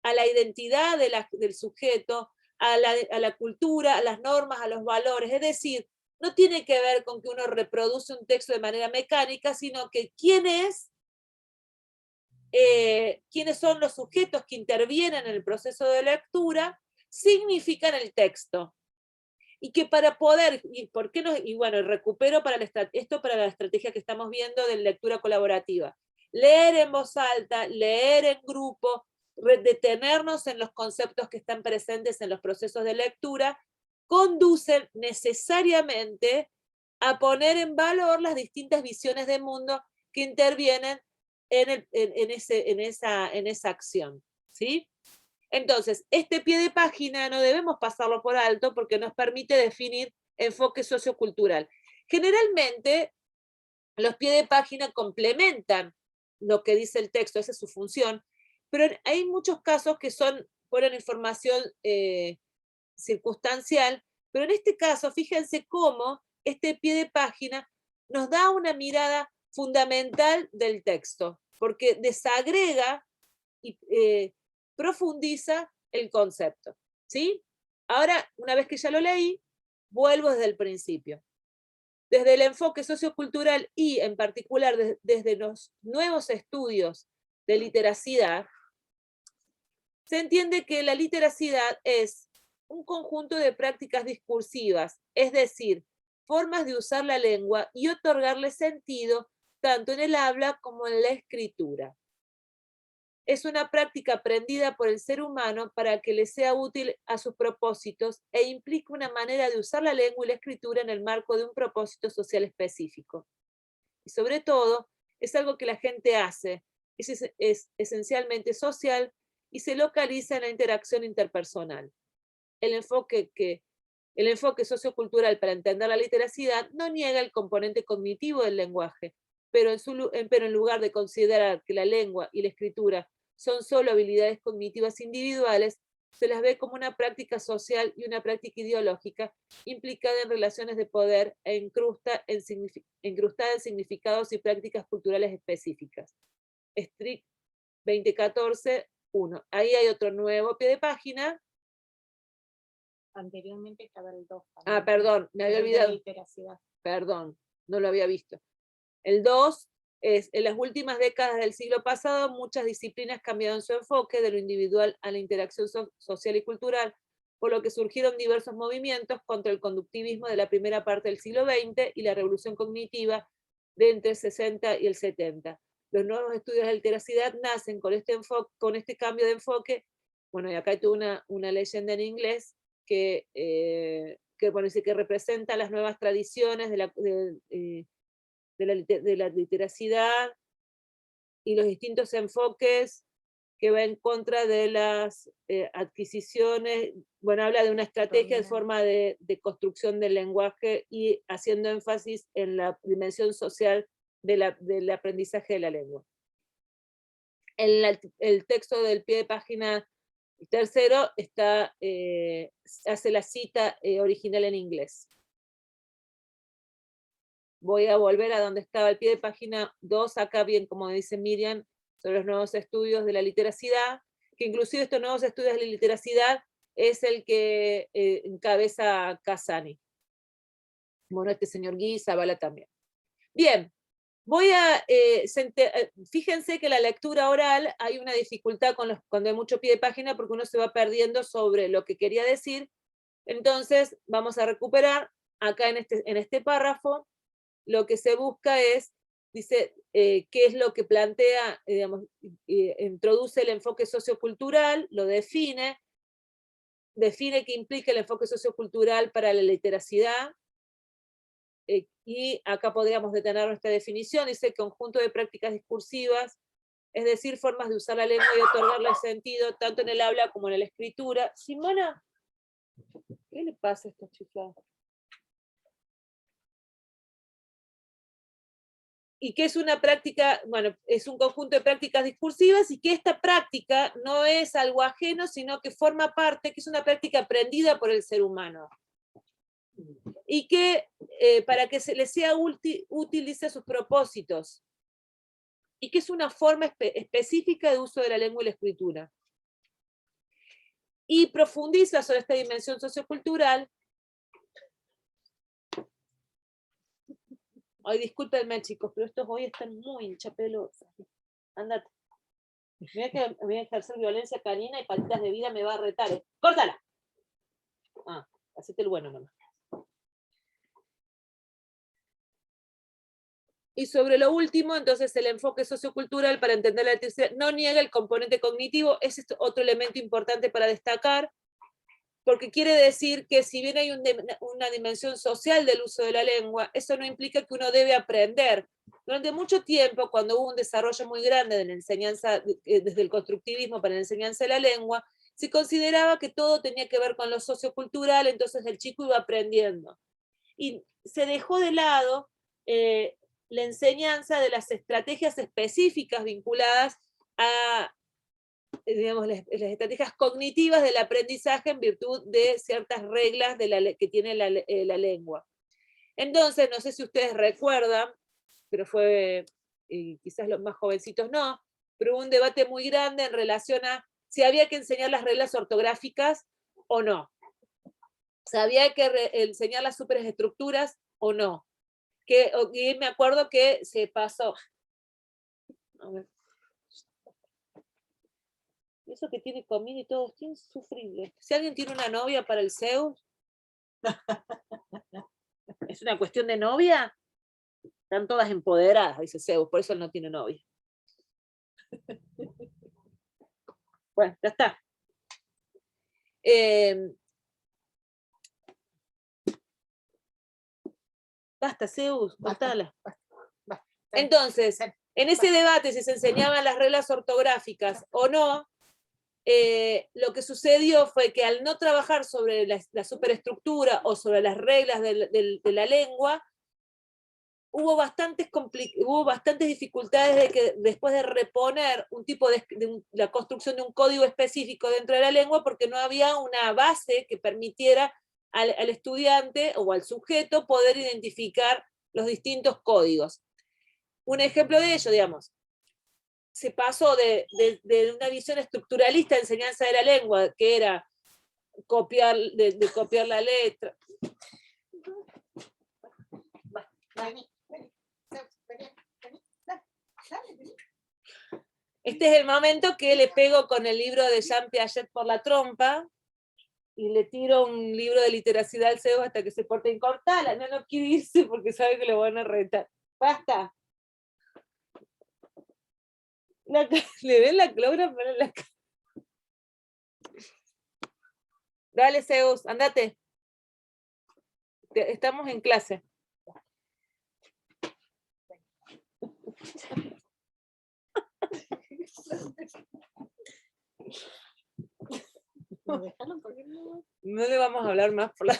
a la identidad del sujeto, a la cultura, a las normas, a los valores. Es decir, no tiene que ver con que uno reproduce un texto de manera mecánica, sino que quién es quiénes son los sujetos que intervienen en el proceso de lectura, significan el texto. Y que para poder, y bueno, recupero esto para la estrategia que estamos viendo de lectura colaborativa. Leer en voz alta, leer en grupo, detenernos en los conceptos que están presentes en los procesos de lectura, conducen necesariamente a poner en valor las distintas visiones del mundo que intervienen en esa acción, ¿sí? Entonces, este pie de página no debemos pasarlo por alto porque nos permite definir enfoque sociocultural. Generalmente, los pies de página complementan lo que dice el texto, esa es su función, pero hay muchos casos que ponen información circunstancial, pero en este caso, fíjense cómo este pie de página nos da una mirada fundamental del texto, porque desagrega y profundiza el concepto, ¿sí? Ahora, una vez que ya lo leí, vuelvo desde el principio. Desde el enfoque sociocultural y, en particular, desde los nuevos estudios de literacidad, se entiende que la literacidad es un conjunto de prácticas discursivas, es decir, formas de usar la lengua y otorgarle sentido tanto en el habla como en la escritura. Es una práctica aprendida por el ser humano para que le sea útil a sus propósitos e implica una manera de usar la lengua y la escritura en el marco de un propósito social específico. Y sobre todo, es algo que la gente hace, es esencialmente social y se localiza en la interacción interpersonal. El enfoque sociocultural para entender la literacidad no niega el componente cognitivo del lenguaje, pero en lugar de considerar que la lengua y la escritura son solo habilidades cognitivas individuales, se las ve como una práctica social y una práctica ideológica implicada en relaciones de poder e incrustada en significados y prácticas culturales específicas. Strick 2014, 1. Ahí hay otro nuevo pie de página. Anteriormente estaba el 2. Perdón, me había olvidado. Literacidad. Perdón, no lo había visto. El 2 es, en las últimas décadas del siglo pasado, muchas disciplinas cambiaron su enfoque de lo individual a la interacción social y cultural, por lo que surgieron diversos movimientos contra el conductivismo de la primera parte del siglo XX y la revolución cognitiva de entre el 60 y el 70. Los nuevos estudios de literacidad nacen con este cambio de enfoque. Bueno, y acá tuve una leyenda en inglés que dice que representa las nuevas tradiciones de la literacidad y los distintos enfoques que va en contra de las adquisiciones. Bueno, habla de una estrategia de forma de construcción del lenguaje y haciendo énfasis en la dimensión social del aprendizaje de la lengua. El texto del pie de página tercero hace la cita original en inglés. Voy a volver a donde estaba el pie de página 2, acá bien, como dice Miriam, sobre los nuevos estudios de la literacidad, que inclusive estos nuevos estudios de la literacidad es el que encabeza Casani. Bueno, este señor Guy Zavala también. Bien, fíjense que la lectura oral hay una dificultad cuando hay mucho pie de página porque uno se va perdiendo sobre lo que quería decir. Entonces, vamos a recuperar acá en este párrafo. Lo que se busca es, dice, qué es lo que plantea, introduce el enfoque sociocultural, lo define qué implica el enfoque sociocultural para la literacidad, y acá podríamos detener nuestra definición, dice conjunto de prácticas discursivas, es decir, formas de usar la lengua y otorgarle sentido tanto en el habla como en la escritura. Simona, ¿qué le pasa a esta chica? Y que es una práctica, bueno, es un conjunto de prácticas discursivas y que esta práctica no es algo ajeno, sino que forma parte, que es una práctica aprendida por el ser humano. Y que para que se le sea útil dice sus propósitos. Y que es una forma específica de uso de la lengua y la escritura. Y profundiza sobre esta dimensión sociocultural. Ay, discúlpenme, chicos, pero estos hoy están muy hinchapelosos. Andate. Mira que voy a ejercer violencia canina y patitas de vida me va a retar. ¡Córtala! Ah, hacete el bueno nomás. Y sobre lo último, entonces el enfoque sociocultural para entender la electricidad no niega el componente cognitivo, ese es otro elemento importante para destacar, porque quiere decir que si bien hay una dimensión social del uso de la lengua, eso no implica que uno debe aprender. Durante mucho tiempo, cuando hubo un desarrollo muy grande de la enseñanza, desde el constructivismo para la enseñanza de la lengua, se consideraba que todo tenía que ver con lo sociocultural, entonces el chico iba aprendiendo. Y se dejó de lado la enseñanza de las estrategias específicas vinculadas a, digamos, las estrategias cognitivas del aprendizaje en virtud de ciertas reglas que tiene la lengua. Entonces, no sé si ustedes recuerdan, pero fue, quizás los más jovencitos no, pero hubo un debate muy grande en relación a si había que enseñar las reglas ortográficas o no. Si había que enseñar las superestructuras o no. Y me acuerdo que se pasó. A ver. Eso que tiene comida y todo, es insufrible. Si alguien tiene una novia para el Zeus, ¿es una cuestión de novia? Están todas empoderadas, dice Zeus, por eso él no tiene novia. Bueno, ya está. Basta, Zeus, bastala. Entonces, en ese debate si se enseñaban las reglas ortográficas o no, lo que sucedió fue que al no trabajar sobre la superestructura o sobre las reglas de la lengua, hubo bastantes dificultades de que después de reponer un tipo la construcción de un código específico dentro de la lengua, porque no había una base que permitiera al estudiante o al sujeto poder identificar los distintos códigos. Un ejemplo de ello, digamos, se pasó de una visión estructuralista de enseñanza de la lengua, que era copiar la letra. Este es el momento que le pego con el libro de Jean Piaget por la trompa y le tiro un libro de literacidad al Zeus hasta que se porte incortala. No quiere irse porque sabe que lo van a retar. ¡Basta! ¿Le ven la clora para la cara? Dale, Zeus, andate. Estamos en clase. No le vamos a hablar más por la...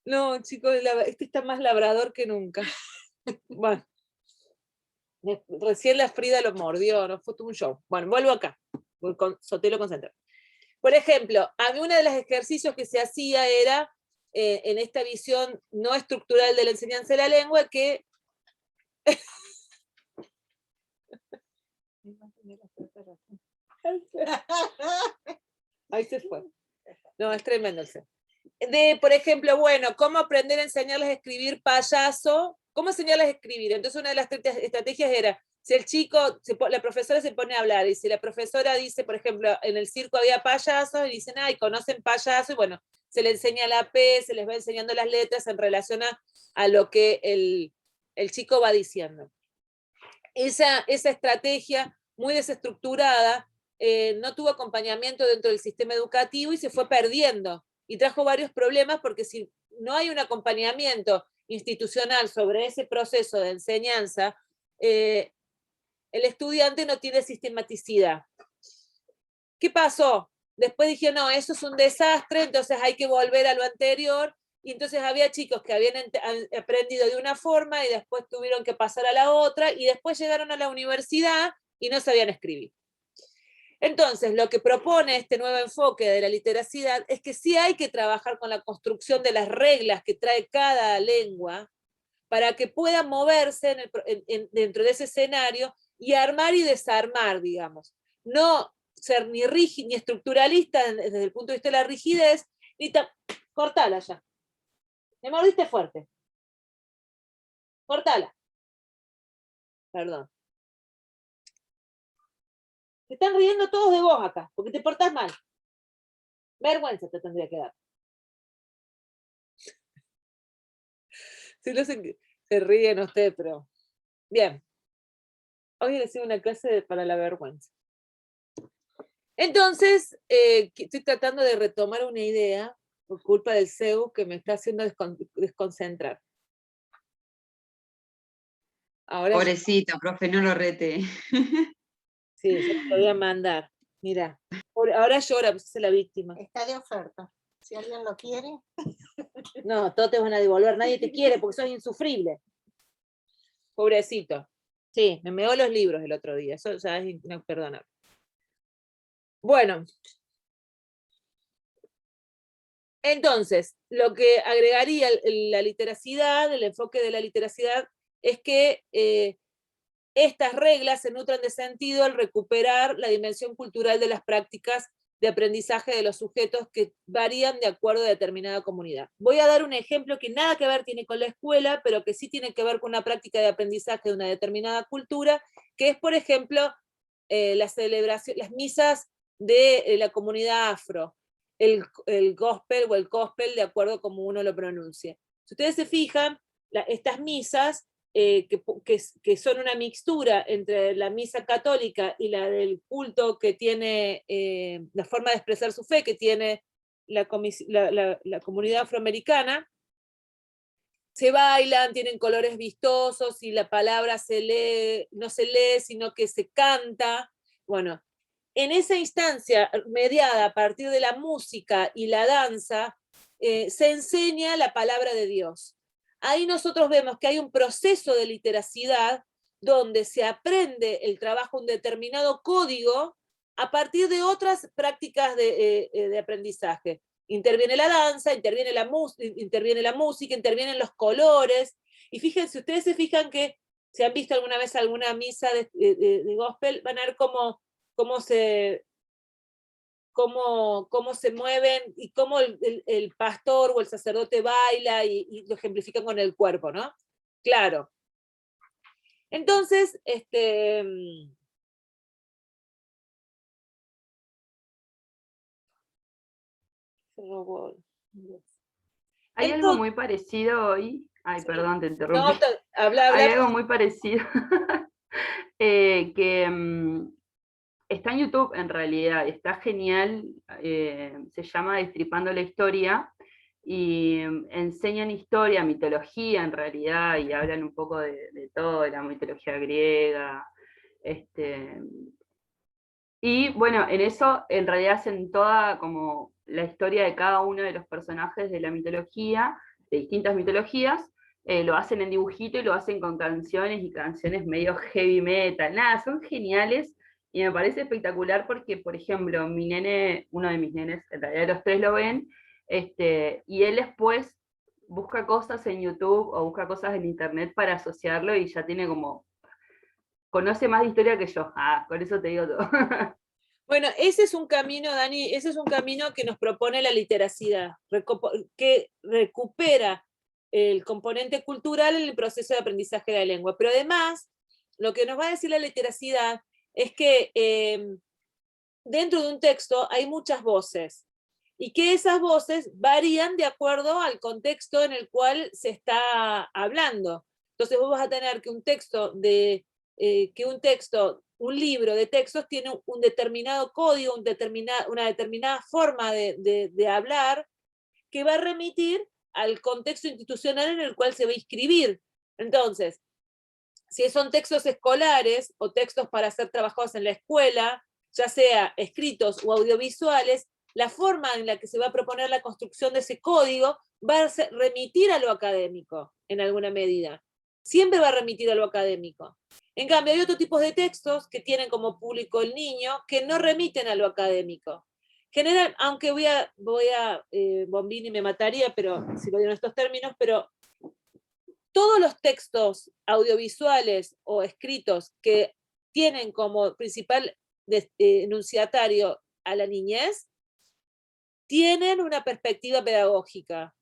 No, chicos, este está más labrador que nunca. Bueno. Recién la Frida lo mordió, no fue todo un show. Bueno, vuelvo acá. Sotelo concentrado. Por ejemplo, a mí uno de los ejercicios que se hacía era, en esta visión no estructural de la enseñanza de la lengua, que... Ahí se fue. No, es tremendo el ser. Por ejemplo, bueno, ¿cómo aprender a enseñarles a escribir payaso? ¿Cómo enseñarles a escribir? Entonces una de las estrategias era, si el chico, la profesora se pone a hablar, y si la profesora dice, por ejemplo, en el circo había payasos, y dicen, ay, conocen payaso, y bueno, se le enseña la P, se les va enseñando las letras en relación a lo que el chico va diciendo. Esa estrategia muy desestructurada no tuvo acompañamiento dentro del sistema educativo y se fue perdiendo. Y trajo varios problemas porque si no hay un acompañamiento institucional sobre ese proceso de enseñanza, el estudiante no tiene sistematicidad. ¿Qué pasó? Después dije, no, eso es un desastre, entonces hay que volver a lo anterior. Y entonces había chicos que habían aprendido de una forma y después tuvieron que pasar a la otra y después llegaron a la universidad y no sabían escribir. Entonces, lo que propone este nuevo enfoque de la literacidad es que sí hay que trabajar con la construcción de las reglas que trae cada lengua para que pueda moverse dentro de ese escenario y armar y desarmar, digamos. No ser ni rígido, ni estructuralista desde el punto de vista de la rigidez, ni cortala ya. Me mordiste fuerte. Cortala. Perdón. Se están riendo todos de vos acá, porque te portás mal. Vergüenza te tendría que dar. Sí, no sé, se ríen ustedes, pero... Bien. Hoy les hice una clase para la vergüenza. Entonces, estoy tratando de retomar una idea por culpa del Zeus que me está haciendo desconcentrar. Ahora Pobrecito, profe, no lo rete. sí, yo te lo voy a mandar. Mira, ahora llora, pues es la víctima. Está de oferta. Si alguien lo quiere. No, todos te van a devolver, nadie te quiere porque sos insufrible. Pobrecito. Sí, me meó los libros el otro día, eso ya es imperdonable. Bueno. Entonces, lo que agregaría la literacidad, el enfoque de la literacidad, es que estas reglas se nutran de sentido al recuperar la dimensión cultural de las prácticas de aprendizaje de los sujetos que varían de acuerdo a determinada comunidad. Voy a dar un ejemplo que nada que ver tiene con la escuela, pero que sí tiene que ver con una práctica de aprendizaje de una determinada cultura, que es, por ejemplo, la celebración, las misas de la comunidad afro, el gospel o el gospel, de acuerdo a como uno lo pronuncie. Si ustedes se fijan, estas misas que son una mixtura entre la misa católica y la del culto que tiene, la forma de expresar su fe que tiene la comunidad afroamericana, se bailan, tienen colores vistosos y la palabra se lee, no se lee, sino que se canta. Bueno, en esa instancia mediada a partir de la música y la danza, se enseña la palabra de Dios. Ahí nosotros vemos que hay un proceso de literacidad donde se aprende el trabajo, un determinado código, a partir de otras prácticas de aprendizaje. Interviene la danza, interviene la música, intervienen los colores. Y fíjense, ustedes se fijan que si han visto alguna vez alguna misa de gospel, van a ver cómo se mueven y cómo el pastor o el sacerdote baila y lo ejemplifican con el cuerpo, ¿no? Claro. Entonces, Hay algo muy parecido hoy. Ay, sí. Perdón, te interrumpí. No, habla. Hay algo muy parecido que está en YouTube en realidad, está genial, se llama Destripando la Historia, y enseñan historia, mitología en realidad, y hablan un poco de todo, de la mitología griega. Y bueno, en eso en realidad hacen toda como la historia de cada uno de los personajes de la mitología, de distintas mitologías, lo hacen en dibujito y lo hacen con canciones y canciones medio heavy metal, nada, son geniales. Y me parece espectacular porque, por ejemplo, mi nene, uno de mis nenes, en realidad los tres lo ven, y él después busca cosas en YouTube o busca cosas en internet para asociarlo y ya tiene como, conoce más de historia que yo. Con eso te digo todo. Bueno, ese es un camino, Dani, ese es un camino que nos propone la literacidad, que recupera el componente cultural en el proceso de aprendizaje de la lengua. Pero además, lo que nos va a decir la literacidad es que dentro de un texto hay muchas voces y que esas voces varían de acuerdo al contexto en el cual se está hablando. Entonces vos vas a tener que un libro de textos tiene un determinado código, una determinada forma de hablar que va a remitir al contexto institucional en el cual se va a inscribir. Entonces, si son textos escolares o textos para ser trabajados en la escuela, ya sea escritos o audiovisuales, la forma en la que se va a proponer la construcción de ese código va a remitir a lo académico, en alguna medida. Siempre va a remitir a lo académico. En cambio, hay otros tipos de textos que tienen como público el niño que no remiten a lo académico. General, aunque Bombini me mataría, pero si lo digo en estos términos, pero todos los textos audiovisuales o escritos que tienen como principal enunciatario a la niñez, tienen una perspectiva pedagógica,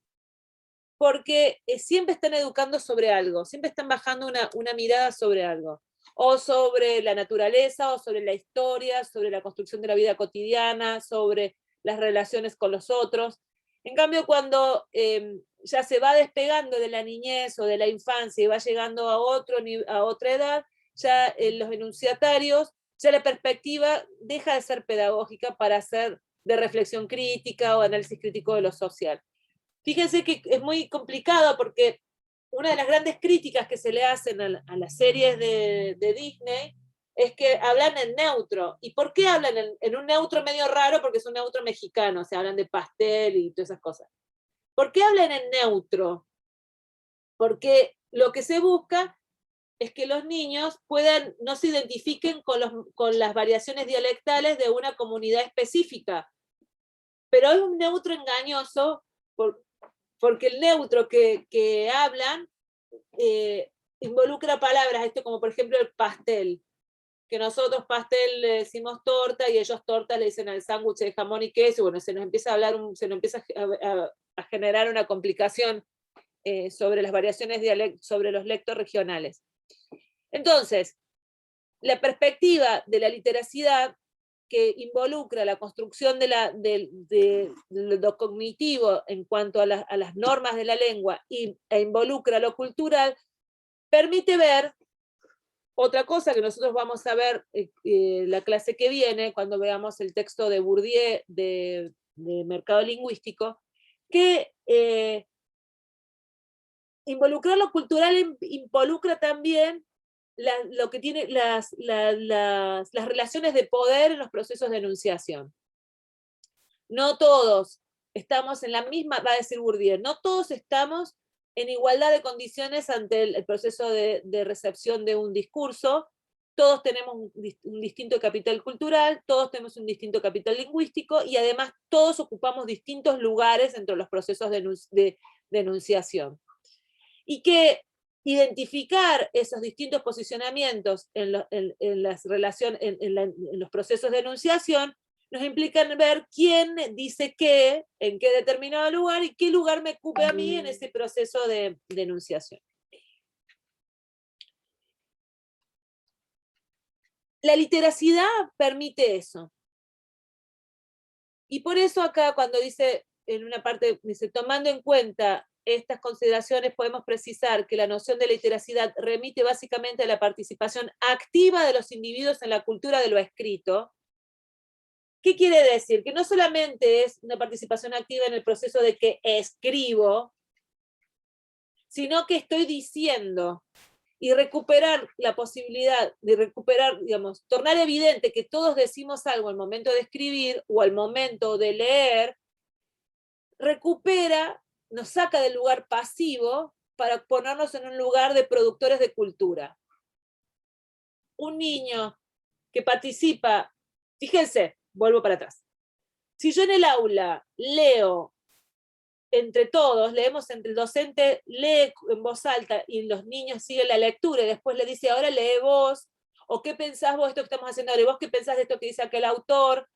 porque siempre están educando sobre algo, siempre están bajando una mirada sobre algo. o sobre la naturaleza, o sobre la historia, sobre la construcción de la vida cotidiana, sobre las relaciones con los otros. En cambio, cuando ya se va despegando de la niñez o de la infancia y va llegando a otra edad, ya los enunciatarios, ya la perspectiva deja de ser pedagógica para ser de reflexión crítica o análisis crítico de lo social. Fíjense que es muy complicado porque una de las grandes críticas que se le hacen a las series de Disney es que hablan en neutro. ¿Y por qué hablan en un neutro medio raro? Porque es un neutro mexicano, o sea, hablan de pastel y todas esas cosas. ¿Por qué hablan en neutro? Porque lo que se busca es que los niños no se identifiquen con las variaciones dialectales de una comunidad específica. Pero es un neutro engañoso porque el neutro que hablan involucra palabras, esto como por ejemplo el pastel, que nosotros pastel le decimos torta y ellos torta le dicen al sándwich de jamón y queso, y bueno, se nos empieza a generar una complicación sobre las variaciones sobre los lectos regionales. Entonces, la perspectiva de la literacidad que involucra la construcción de lo cognitivo en cuanto a las normas de la lengua e involucra lo cultural, permite ver otra cosa que nosotros vamos a ver la clase que viene, cuando veamos el texto de Bourdieu de Mercado Lingüístico, que involucrar lo cultural involucra también lo que tiene las relaciones de poder en los procesos de enunciación. No todos estamos en la misma, va a decir Bourdieu, no todos estamos en igualdad de condiciones ante el proceso de recepción de un discurso, todos tenemos un distinto capital cultural, todos tenemos un distinto capital lingüístico, y además todos ocupamos distintos lugares entre los procesos de enunciación. Y que identificar esos distintos posicionamientos en los procesos de enunciación nos implica ver quién dice qué, en qué determinado lugar, y qué lugar me ocupe a mí en ese proceso de enunciación. La literacidad permite eso. Y por eso acá cuando dice, en una parte, dice, tomando en cuenta estas consideraciones, podemos precisar que la noción de literacidad remite básicamente a la participación activa de los individuos en la cultura de lo escrito. ¿Qué quiere decir? Que no solamente es una participación activa en el proceso de que escribo, sino que estoy diciendo, y recuperar la posibilidad de recuperar, digamos, tornar evidente que todos decimos algo al momento de escribir o al momento de leer, recupera, nos saca del lugar pasivo para ponernos en un lugar de productores de cultura. Un niño que participa, fíjense, vuelvo para atrás. Si yo en el aula leo entre todos, leemos entre el docente, lee en voz alta y los niños siguen la lectura y después le dice, ahora lee vos, o qué pensás vos de esto que estamos haciendo ahora, y vos qué pensás de esto que dice aquel autor,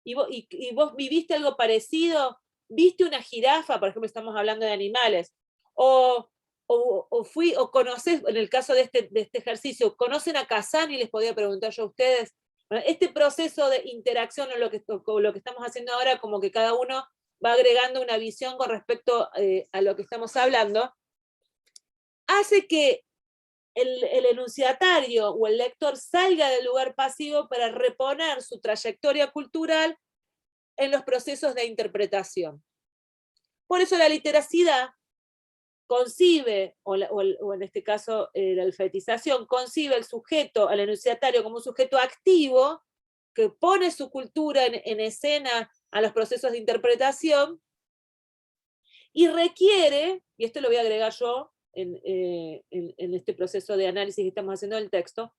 y vos viviste algo parecido, viste una jirafa, por ejemplo, estamos hablando de animales, o conocés, en el caso de este ejercicio, ¿conocen a Kazan? Y les podía preguntar yo a ustedes. Bueno, este proceso de interacción, o lo que estamos haciendo ahora, como que cada uno va agregando una visión con respecto a lo que estamos hablando, hace que el enunciatario o el lector salga del lugar pasivo para reponer su trayectoria cultural en los procesos de interpretación. Por eso la literacidad concibe, o en este caso la alfabetización, concibe al sujeto, al enunciatario, como un sujeto activo que pone su cultura en escena a los procesos de interpretación, y requiere, y esto lo voy a agregar yo en este proceso de análisis que estamos haciendo del texto,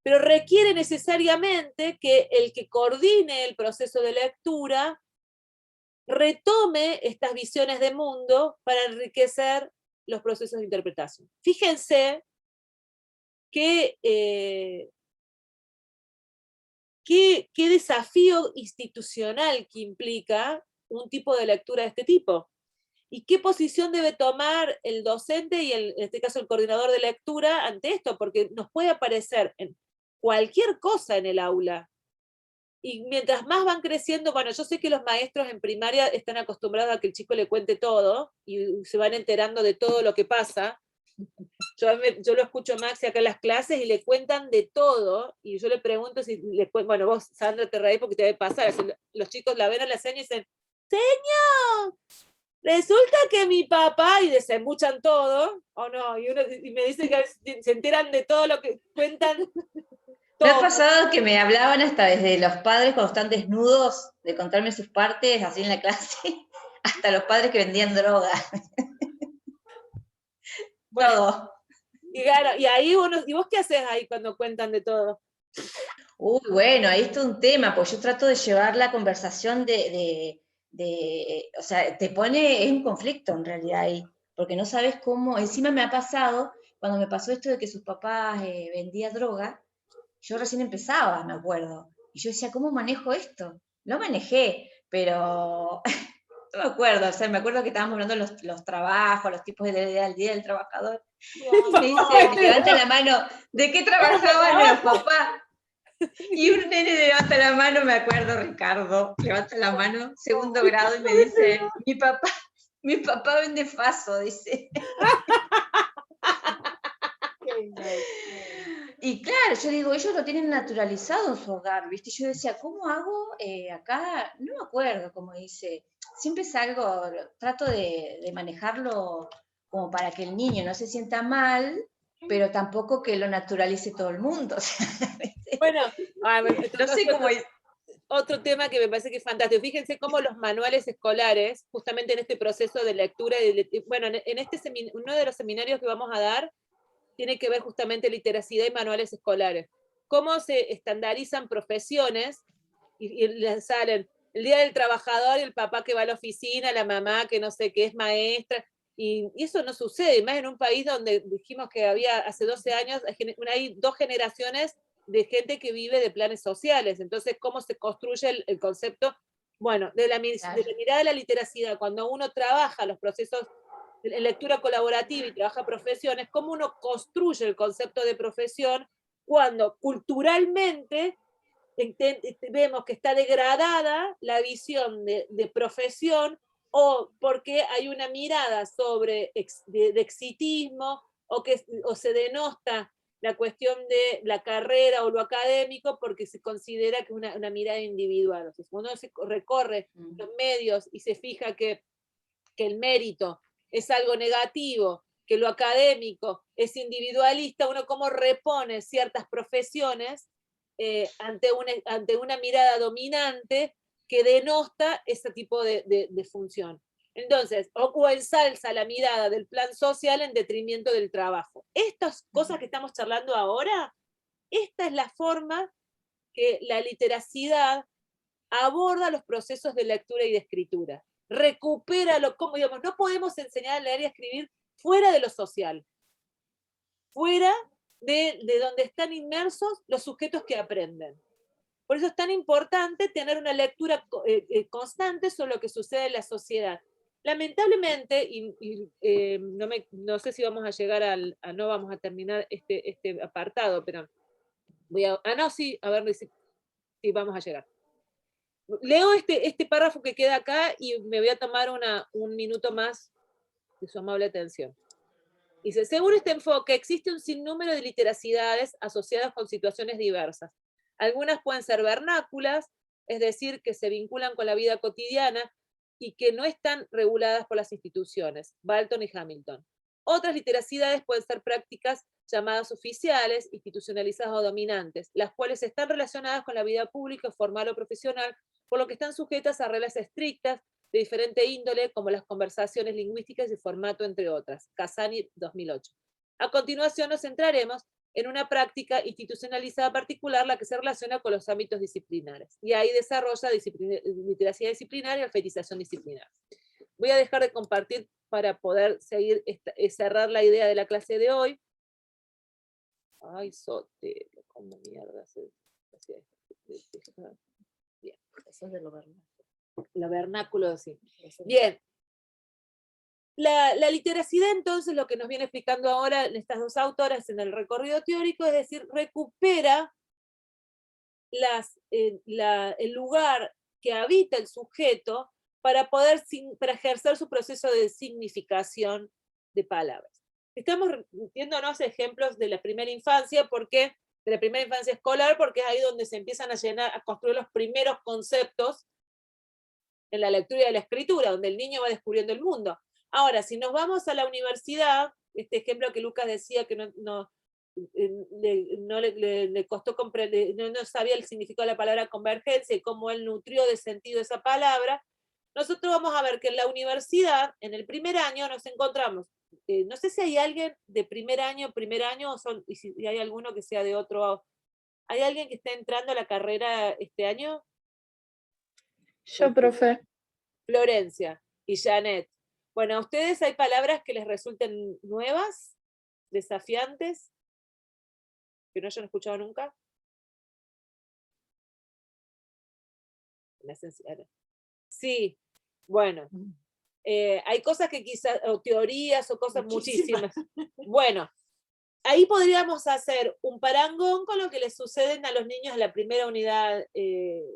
pero requiere necesariamente que el que coordine el proceso de lectura retome estas visiones de mundo para enriquecer los procesos de interpretación. Fíjense qué desafío institucional que implica un tipo de lectura de este tipo. ¿Y qué posición debe tomar el docente y en este caso el coordinador de lectura ante esto? Porque nos puede aparecer en cualquier cosa en el aula. Y mientras más van creciendo, bueno, yo sé que los maestros en primaria están acostumbrados a que el chico le cuente todo y se van enterando de todo lo que pasa. Yo lo escucho a Maxi acá en las clases y le cuentan de todo, y yo le pregunto si le bueno, vos, Sandra, te reís porque te debe pasar. Los chicos la ven a la señora y dicen, ¡señor! Resulta que mi papá, y desembuchan todo, o no, y me dicen que se enteran de todo lo que cuentan. Me ha Todo. pasado que me hablaban hasta desde los padres cuando están desnudos, de contarme sus partes, así en la clase, hasta los padres que vendían droga. Bueno, Todo. y claro, y ahí ¿y vos qué haces ahí cuando cuentan de todo? Uy, bueno, ahí está un tema, pues yo trato de llevar la conversación o sea, te pone en un conflicto en realidad ahí, porque no sabes cómo, encima me ha pasado, cuando me pasó esto de que sus papás vendían droga, yo recién empezaba, me acuerdo, y yo decía, ¿cómo manejo esto? Lo manejé, pero no me acuerdo, o sea, me acuerdo que estábamos hablando de los trabajos, los tipos del día del trabajador, y me dice, levanta la mano, ¿de qué trabajaban los papás? Y un nene levanta la mano, me acuerdo, Ricardo, levanta la mano, segundo grado, y me dice, mi papá vende faso, dice. Y claro, yo digo, ellos lo tienen naturalizado en su hogar, ¿viste? Yo decía, ¿cómo hago acá? No me acuerdo cómo dice. Siempre es algo, trato de manejarlo como para que el niño no se sienta mal, pero tampoco que lo naturalice todo el mundo. O sea, ¿viste? Bueno, No sé cómo es. otro tema que me parece que es fantástico. Fíjense cómo los manuales escolares, justamente en este proceso de lectura, bueno, en uno de los seminarios que vamos a dar, tiene que ver justamente literacidad y manuales escolares. Cómo se estandarizan profesiones y les salen el día del trabajador, el papá que va a la oficina, la mamá que no sé qué es maestra, y eso no sucede, más en un país donde dijimos que había hace 12 años, hay 2 generaciones de gente que vive de planes sociales. Entonces, ¿cómo se construye el concepto? Bueno, de la mirada de la literacidad, cuando uno trabaja los procesos en lectura colaborativa y trabaja profesiones, cómo uno construye el concepto de profesión cuando culturalmente vemos que está degradada la visión de profesión, o porque hay una mirada sobre de exitismo, o se denosta la cuestión de la carrera o lo académico porque se considera que es una mirada individual. O sea, cuando uno se recorre los medios y se fija que el mérito es algo negativo, que lo académico es individualista, uno cómo repone ciertas profesiones ante una mirada dominante que denosta ese tipo de función. Entonces, o ensalza la mirada del plan social en detrimento del trabajo. Estas cosas que estamos charlando ahora, esta es la forma que la literacidad aborda los procesos de lectura y de escritura. Recupéralo, como digamos, no podemos enseñar a leer y a escribir fuera de lo social, fuera de donde están inmersos los sujetos que aprenden. Por eso es tan importante tener una lectura constante sobre lo que sucede en la sociedad. Lamentablemente, no sé si vamos a llegar no vamos a terminar este apartado, pero no, sí, a ver si vamos a llegar. Leo este párrafo que queda acá y me voy a tomar un minuto más de su amable atención. Dice, según este enfoque, existe un sinnúmero de literacidades asociadas con situaciones diversas. Algunas pueden ser vernáculas, es decir, que se vinculan con la vida cotidiana y que no están reguladas por las instituciones, Balton y Hamilton. Otras literacidades pueden ser prácticas llamadas oficiales, institucionalizadas o dominantes, las cuales están relacionadas con la vida pública, formal o profesional, por lo que están sujetas a reglas estrictas de diferente índole, como las conversaciones lingüísticas y formato, entre otras. Casani, 2008. A continuación nos centraremos en una práctica institucionalizada particular, la que se relaciona con los ámbitos disciplinares. Y ahí desarrolla literacia disciplinaria y alfabetización disciplinaria. Voy a dejar de compartir para poder seguir cerrar la idea de la clase de hoy. Ay, Sotelo, ¿cómo mierda se hacía esto? Bien, eso es de lo vernáculo. Lo vernáculo, sí. Bien. La literacidad, entonces, lo que nos viene explicando ahora en estas dos autoras en el recorrido teórico, es decir, recupera el lugar que habita el sujeto para poder para ejercer su proceso de significación de palabras. Estamos viéndonos ejemplos de la primera infancia, de la primera infancia escolar, porque es ahí donde se empiezan a construir los primeros conceptos en la lectura y la escritura, donde el niño va descubriendo el mundo. Ahora, si nos vamos a la universidad, este ejemplo que Lucas decía que no le costó comprender, no sabía el significado de la palabra convergencia y cómo él nutrió de sentido esa palabra, nosotros vamos a ver que en la universidad, en el primer año, nos encontramos, no sé si hay alguien de primer año, y si hay alguno que sea de otro, ¿hay alguien que esté entrando a la carrera este año? Yo, profe. Florencia y Janet. Bueno, ¿a ustedes hay palabras que les resulten nuevas, desafiantes, que no hayan escuchado nunca? Sí, bueno. Hay cosas que quizás, o teorías, o cosas muchísimas. Bueno, ahí podríamos hacer un parangón con lo que les suceden a los niños en la primera unidad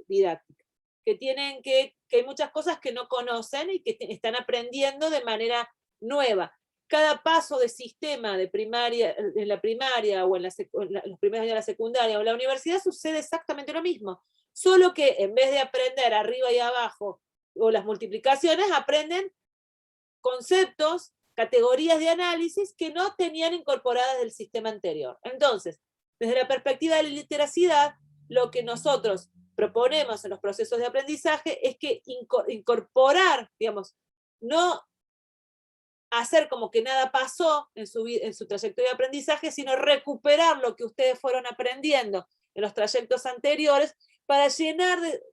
didáctica, que hay muchas cosas que no conocen y que están aprendiendo de manera nueva. Cada paso de sistema de primaria, en la primaria o en los primeros años de la secundaria o en la universidad sucede exactamente lo mismo, solo que en vez de aprender arriba y abajo o las multiplicaciones, aprenden conceptos, categorías de análisis que no tenían incorporadas del sistema anterior. Entonces, desde la perspectiva de la literacidad, lo que nosotros proponemos en los procesos de aprendizaje es que incorporar, digamos, no hacer como que nada pasó en su trayectoria de aprendizaje, sino recuperar lo que ustedes fueron aprendiendo en los trayectos anteriores para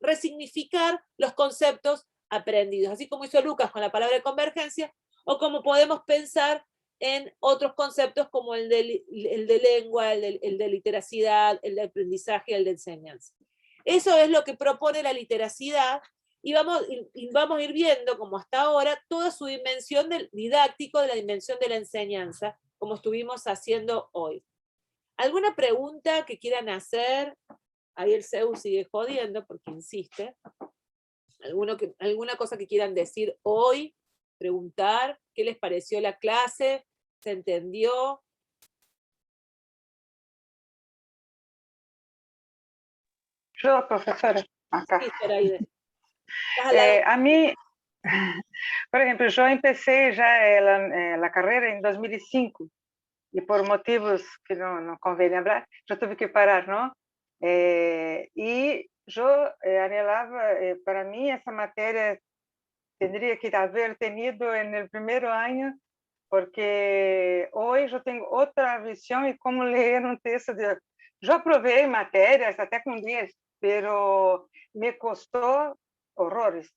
resignificar los conceptos aprendidos, así como hizo Lucas con la palabra convergencia, o como podemos pensar en otros conceptos como el de lengua, el de literacidad, el de aprendizaje y el de enseñanza. Eso es lo que propone la literacidad, y vamos a ir viendo, como hasta ahora, toda su dimensión del didáctico, de la dimensión de la enseñanza, como estuvimos haciendo hoy. ¿Alguna pregunta que quieran hacer? Ahí el Zeus sigue jodiendo porque insiste. ¿Alguna cosa que quieran decir hoy? Preguntar, ¿qué les pareció la clase? ¿Se entendió? Yo, profesora, acá. Sí, Zoraide. A mí, por ejemplo, yo empecé ya la carrera en 2005 y por motivos que no conviene hablar, yo tuve que parar, ¿no? Y yo anhelaba, para mí esa materia tendría que haber tenido en el primer año, porque hoy yo tengo otra visión de cómo leer un texto. Yo aprobé materias hasta con 10, pero me costó horrores,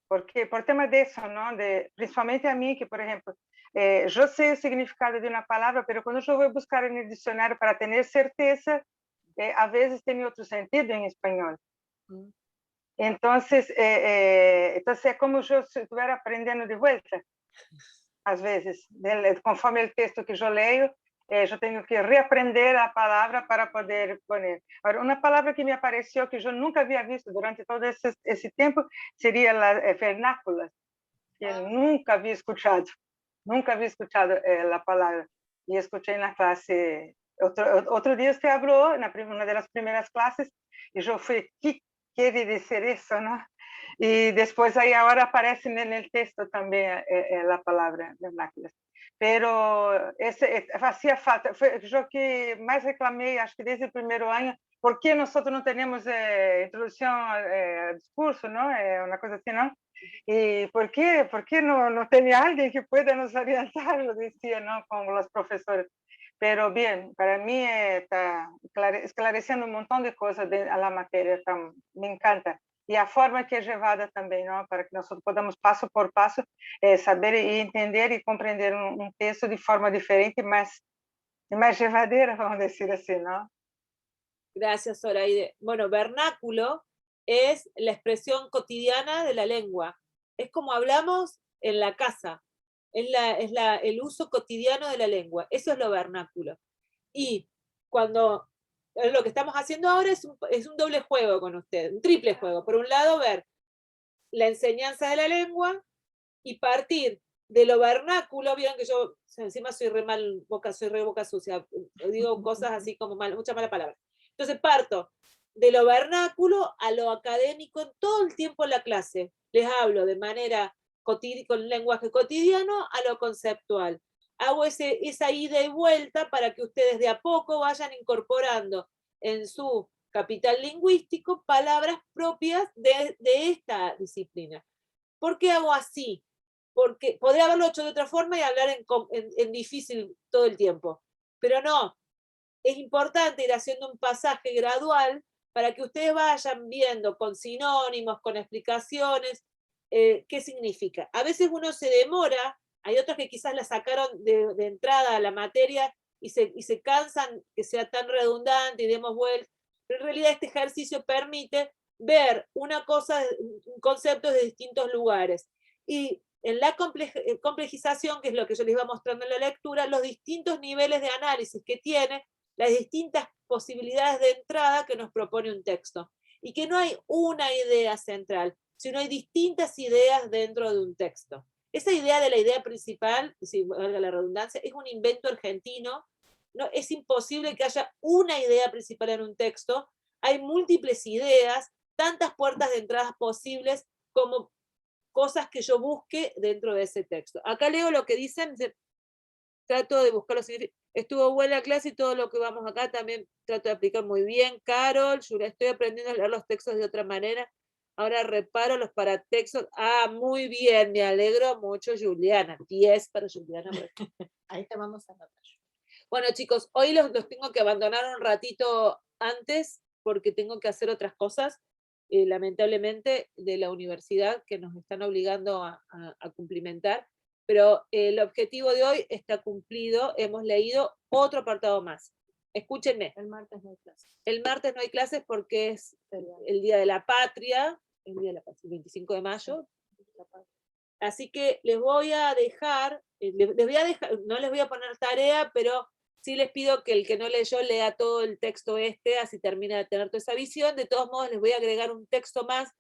porque por tema de eso, ¿no? Principalmente a mí, que por ejemplo, yo sé el significado de una palabra, pero cuando yo voy a buscar en el diccionario para tener certeza, a veces tiene otro sentido en español. Entonces, es como yo estuviera aprendiendo de vuelta, às vezes, conforme el texto que yo leo, yo tengo que reaprender la palabra para poder poner. Ahora, una palabra que me apareció que yo nunca había visto durante todo ese tiempo sería la vernácula, que nunca había escuchado la palabra. Y escuché en la clase, otro día usted habló, en una de las primeras clases, y yo fui, ¿qué quiere decir eso, no? Y después ahí ahora aparece en el texto también la palabra vernáculas. Pero hacía falta, fue yo que más reclamé, acho que desde el primer año, ¿por qué nosotros no tenemos introducción al discurso, no? Una cosa así, ¿no? ¿Y por qué no tenía alguien que pueda nos orientar? Lo decía, ¿no? Con los profesores. Pero bien, para mí está esclareciendo un montón de cosas a la materia, me encanta. Y la forma que es llevada también, ¿no? Para que nosotros podamos paso por paso saber y entender y comprender un texto de forma diferente, más llevadera, vamos a decir así, ¿no? Gracias, Zoraide. Bueno, vernáculo es la expresión cotidiana de la lengua. Es como hablamos en la casa. el uso cotidiano de la lengua. Eso es lo vernáculo. Y cuando lo que estamos haciendo ahora es un doble juego con ustedes, un triple juego. Por un lado, ver la enseñanza de la lengua y partir de lo vernáculo. Vieron que yo encima soy re boca sucia, digo cosas así como muchas malas palabras. Entonces parto de lo vernáculo a lo académico todo el tiempo en la clase. Les hablo de manera con lenguaje cotidiano a lo conceptual. Hago esa ida y vuelta para que ustedes de a poco vayan incorporando en su capital lingüístico palabras propias de esta disciplina. ¿Por qué hago así? Porque podría haberlo hecho de otra forma y hablar en difícil todo el tiempo, pero no. Es importante ir haciendo un pasaje gradual para que ustedes vayan viendo con sinónimos, con explicaciones, qué significa. A veces uno se demora, hay otros que quizás la sacaron de entrada a la materia y se cansan que sea tan redundante y demos vueltas, pero en realidad este ejercicio permite ver conceptos de distintos lugares. Y en la complejización, que es lo que yo les iba mostrando en la lectura, los distintos niveles de análisis que tiene, las distintas posibilidades de entrada que nos propone un texto. Y que no hay una idea central, sino hay distintas ideas dentro de un texto. Esa idea de la idea principal, si valga la redundancia, es un invento argentino. No, es imposible que haya una idea principal en un texto. Hay múltiples ideas, tantas puertas de entrada posibles como cosas que yo busque dentro de ese texto. Acá leo lo que dicen, trato de buscar los significados. Estuvo buena la clase y todo lo que vamos acá también trato de aplicar muy bien. Carol, Julia, estoy aprendiendo a leer los textos de otra manera. Ahora reparo los paratextos. Ah, muy bien, me alegro mucho, Juliana. 10 para Juliana. Ahí te vamos a anotar. Bueno, chicos, hoy los tengo que abandonar un ratito antes porque tengo que hacer otras cosas, lamentablemente, de la universidad que nos están obligando a cumplimentar. Pero el objetivo de hoy está cumplido. Hemos leído otro apartado más. Escúchenme. El martes no hay clases. El martes no hay clases porque es el Día de la Patria, el 25 de mayo. Así que les voy a dejar, no les voy a poner tarea, pero sí les pido que el que no leyó lea todo el texto así termina de tener toda esa visión. De todos modos, les voy a agregar un texto más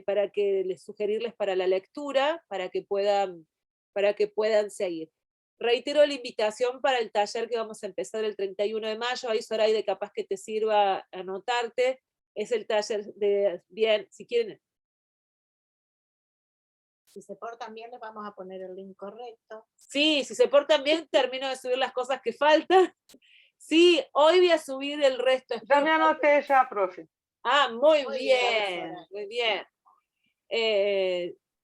para que les sugerirles para la lectura, para que puedan seguir. Reitero la invitación para el taller que vamos a empezar el 31 de mayo, ahí Zoraide capaz que te sirva anotarte, es el taller de bien, si quieren. Si se portan bien, les vamos a poner el link correcto. Sí, si se portan bien, termino de subir las cosas que faltan. Sí, hoy voy a subir el resto. Ya me anoté ya, profe. Ah, muy bien, muy bien.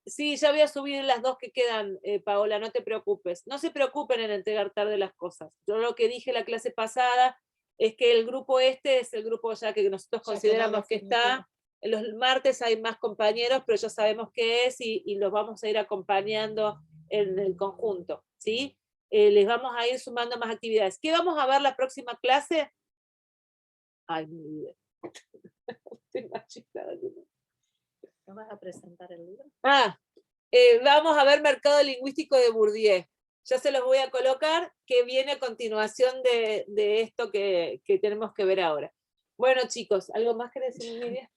Sí, ya voy a subir las dos que quedan, Paola, no te preocupes. No se preocupen en entregar tarde las cosas. Yo lo que dije la clase pasada es que el grupo es el grupo ya que nosotros consideramos que está. Los martes hay más compañeros, pero ya sabemos qué es y los vamos a ir acompañando en el conjunto, ¿sí? Les vamos a ir sumando más actividades. ¿Qué vamos a ver la próxima clase? Ay, me olvidé. ¿No vas a presentar el libro? Vamos a ver Mercado Lingüístico de Bourdieu. Ya se los voy a colocar, que viene a continuación de esto que tenemos que ver ahora. Bueno, chicos, ¿algo más que decir, Miriam?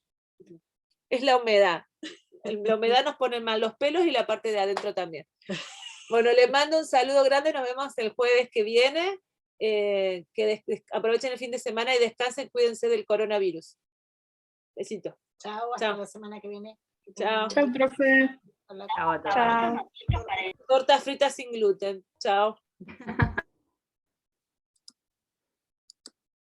Es la humedad. La humedad nos pone mal los pelos y la parte de adentro también. Bueno, les mando un saludo grande, nos vemos el jueves que viene. Que aprovechen el fin de semana y descansen, cuídense del coronavirus. Besito. Chao, hasta la semana que viene. Chao. Chao, profe. Hola. Chao a todos. Chao. Tortas fritas sin gluten. Chao.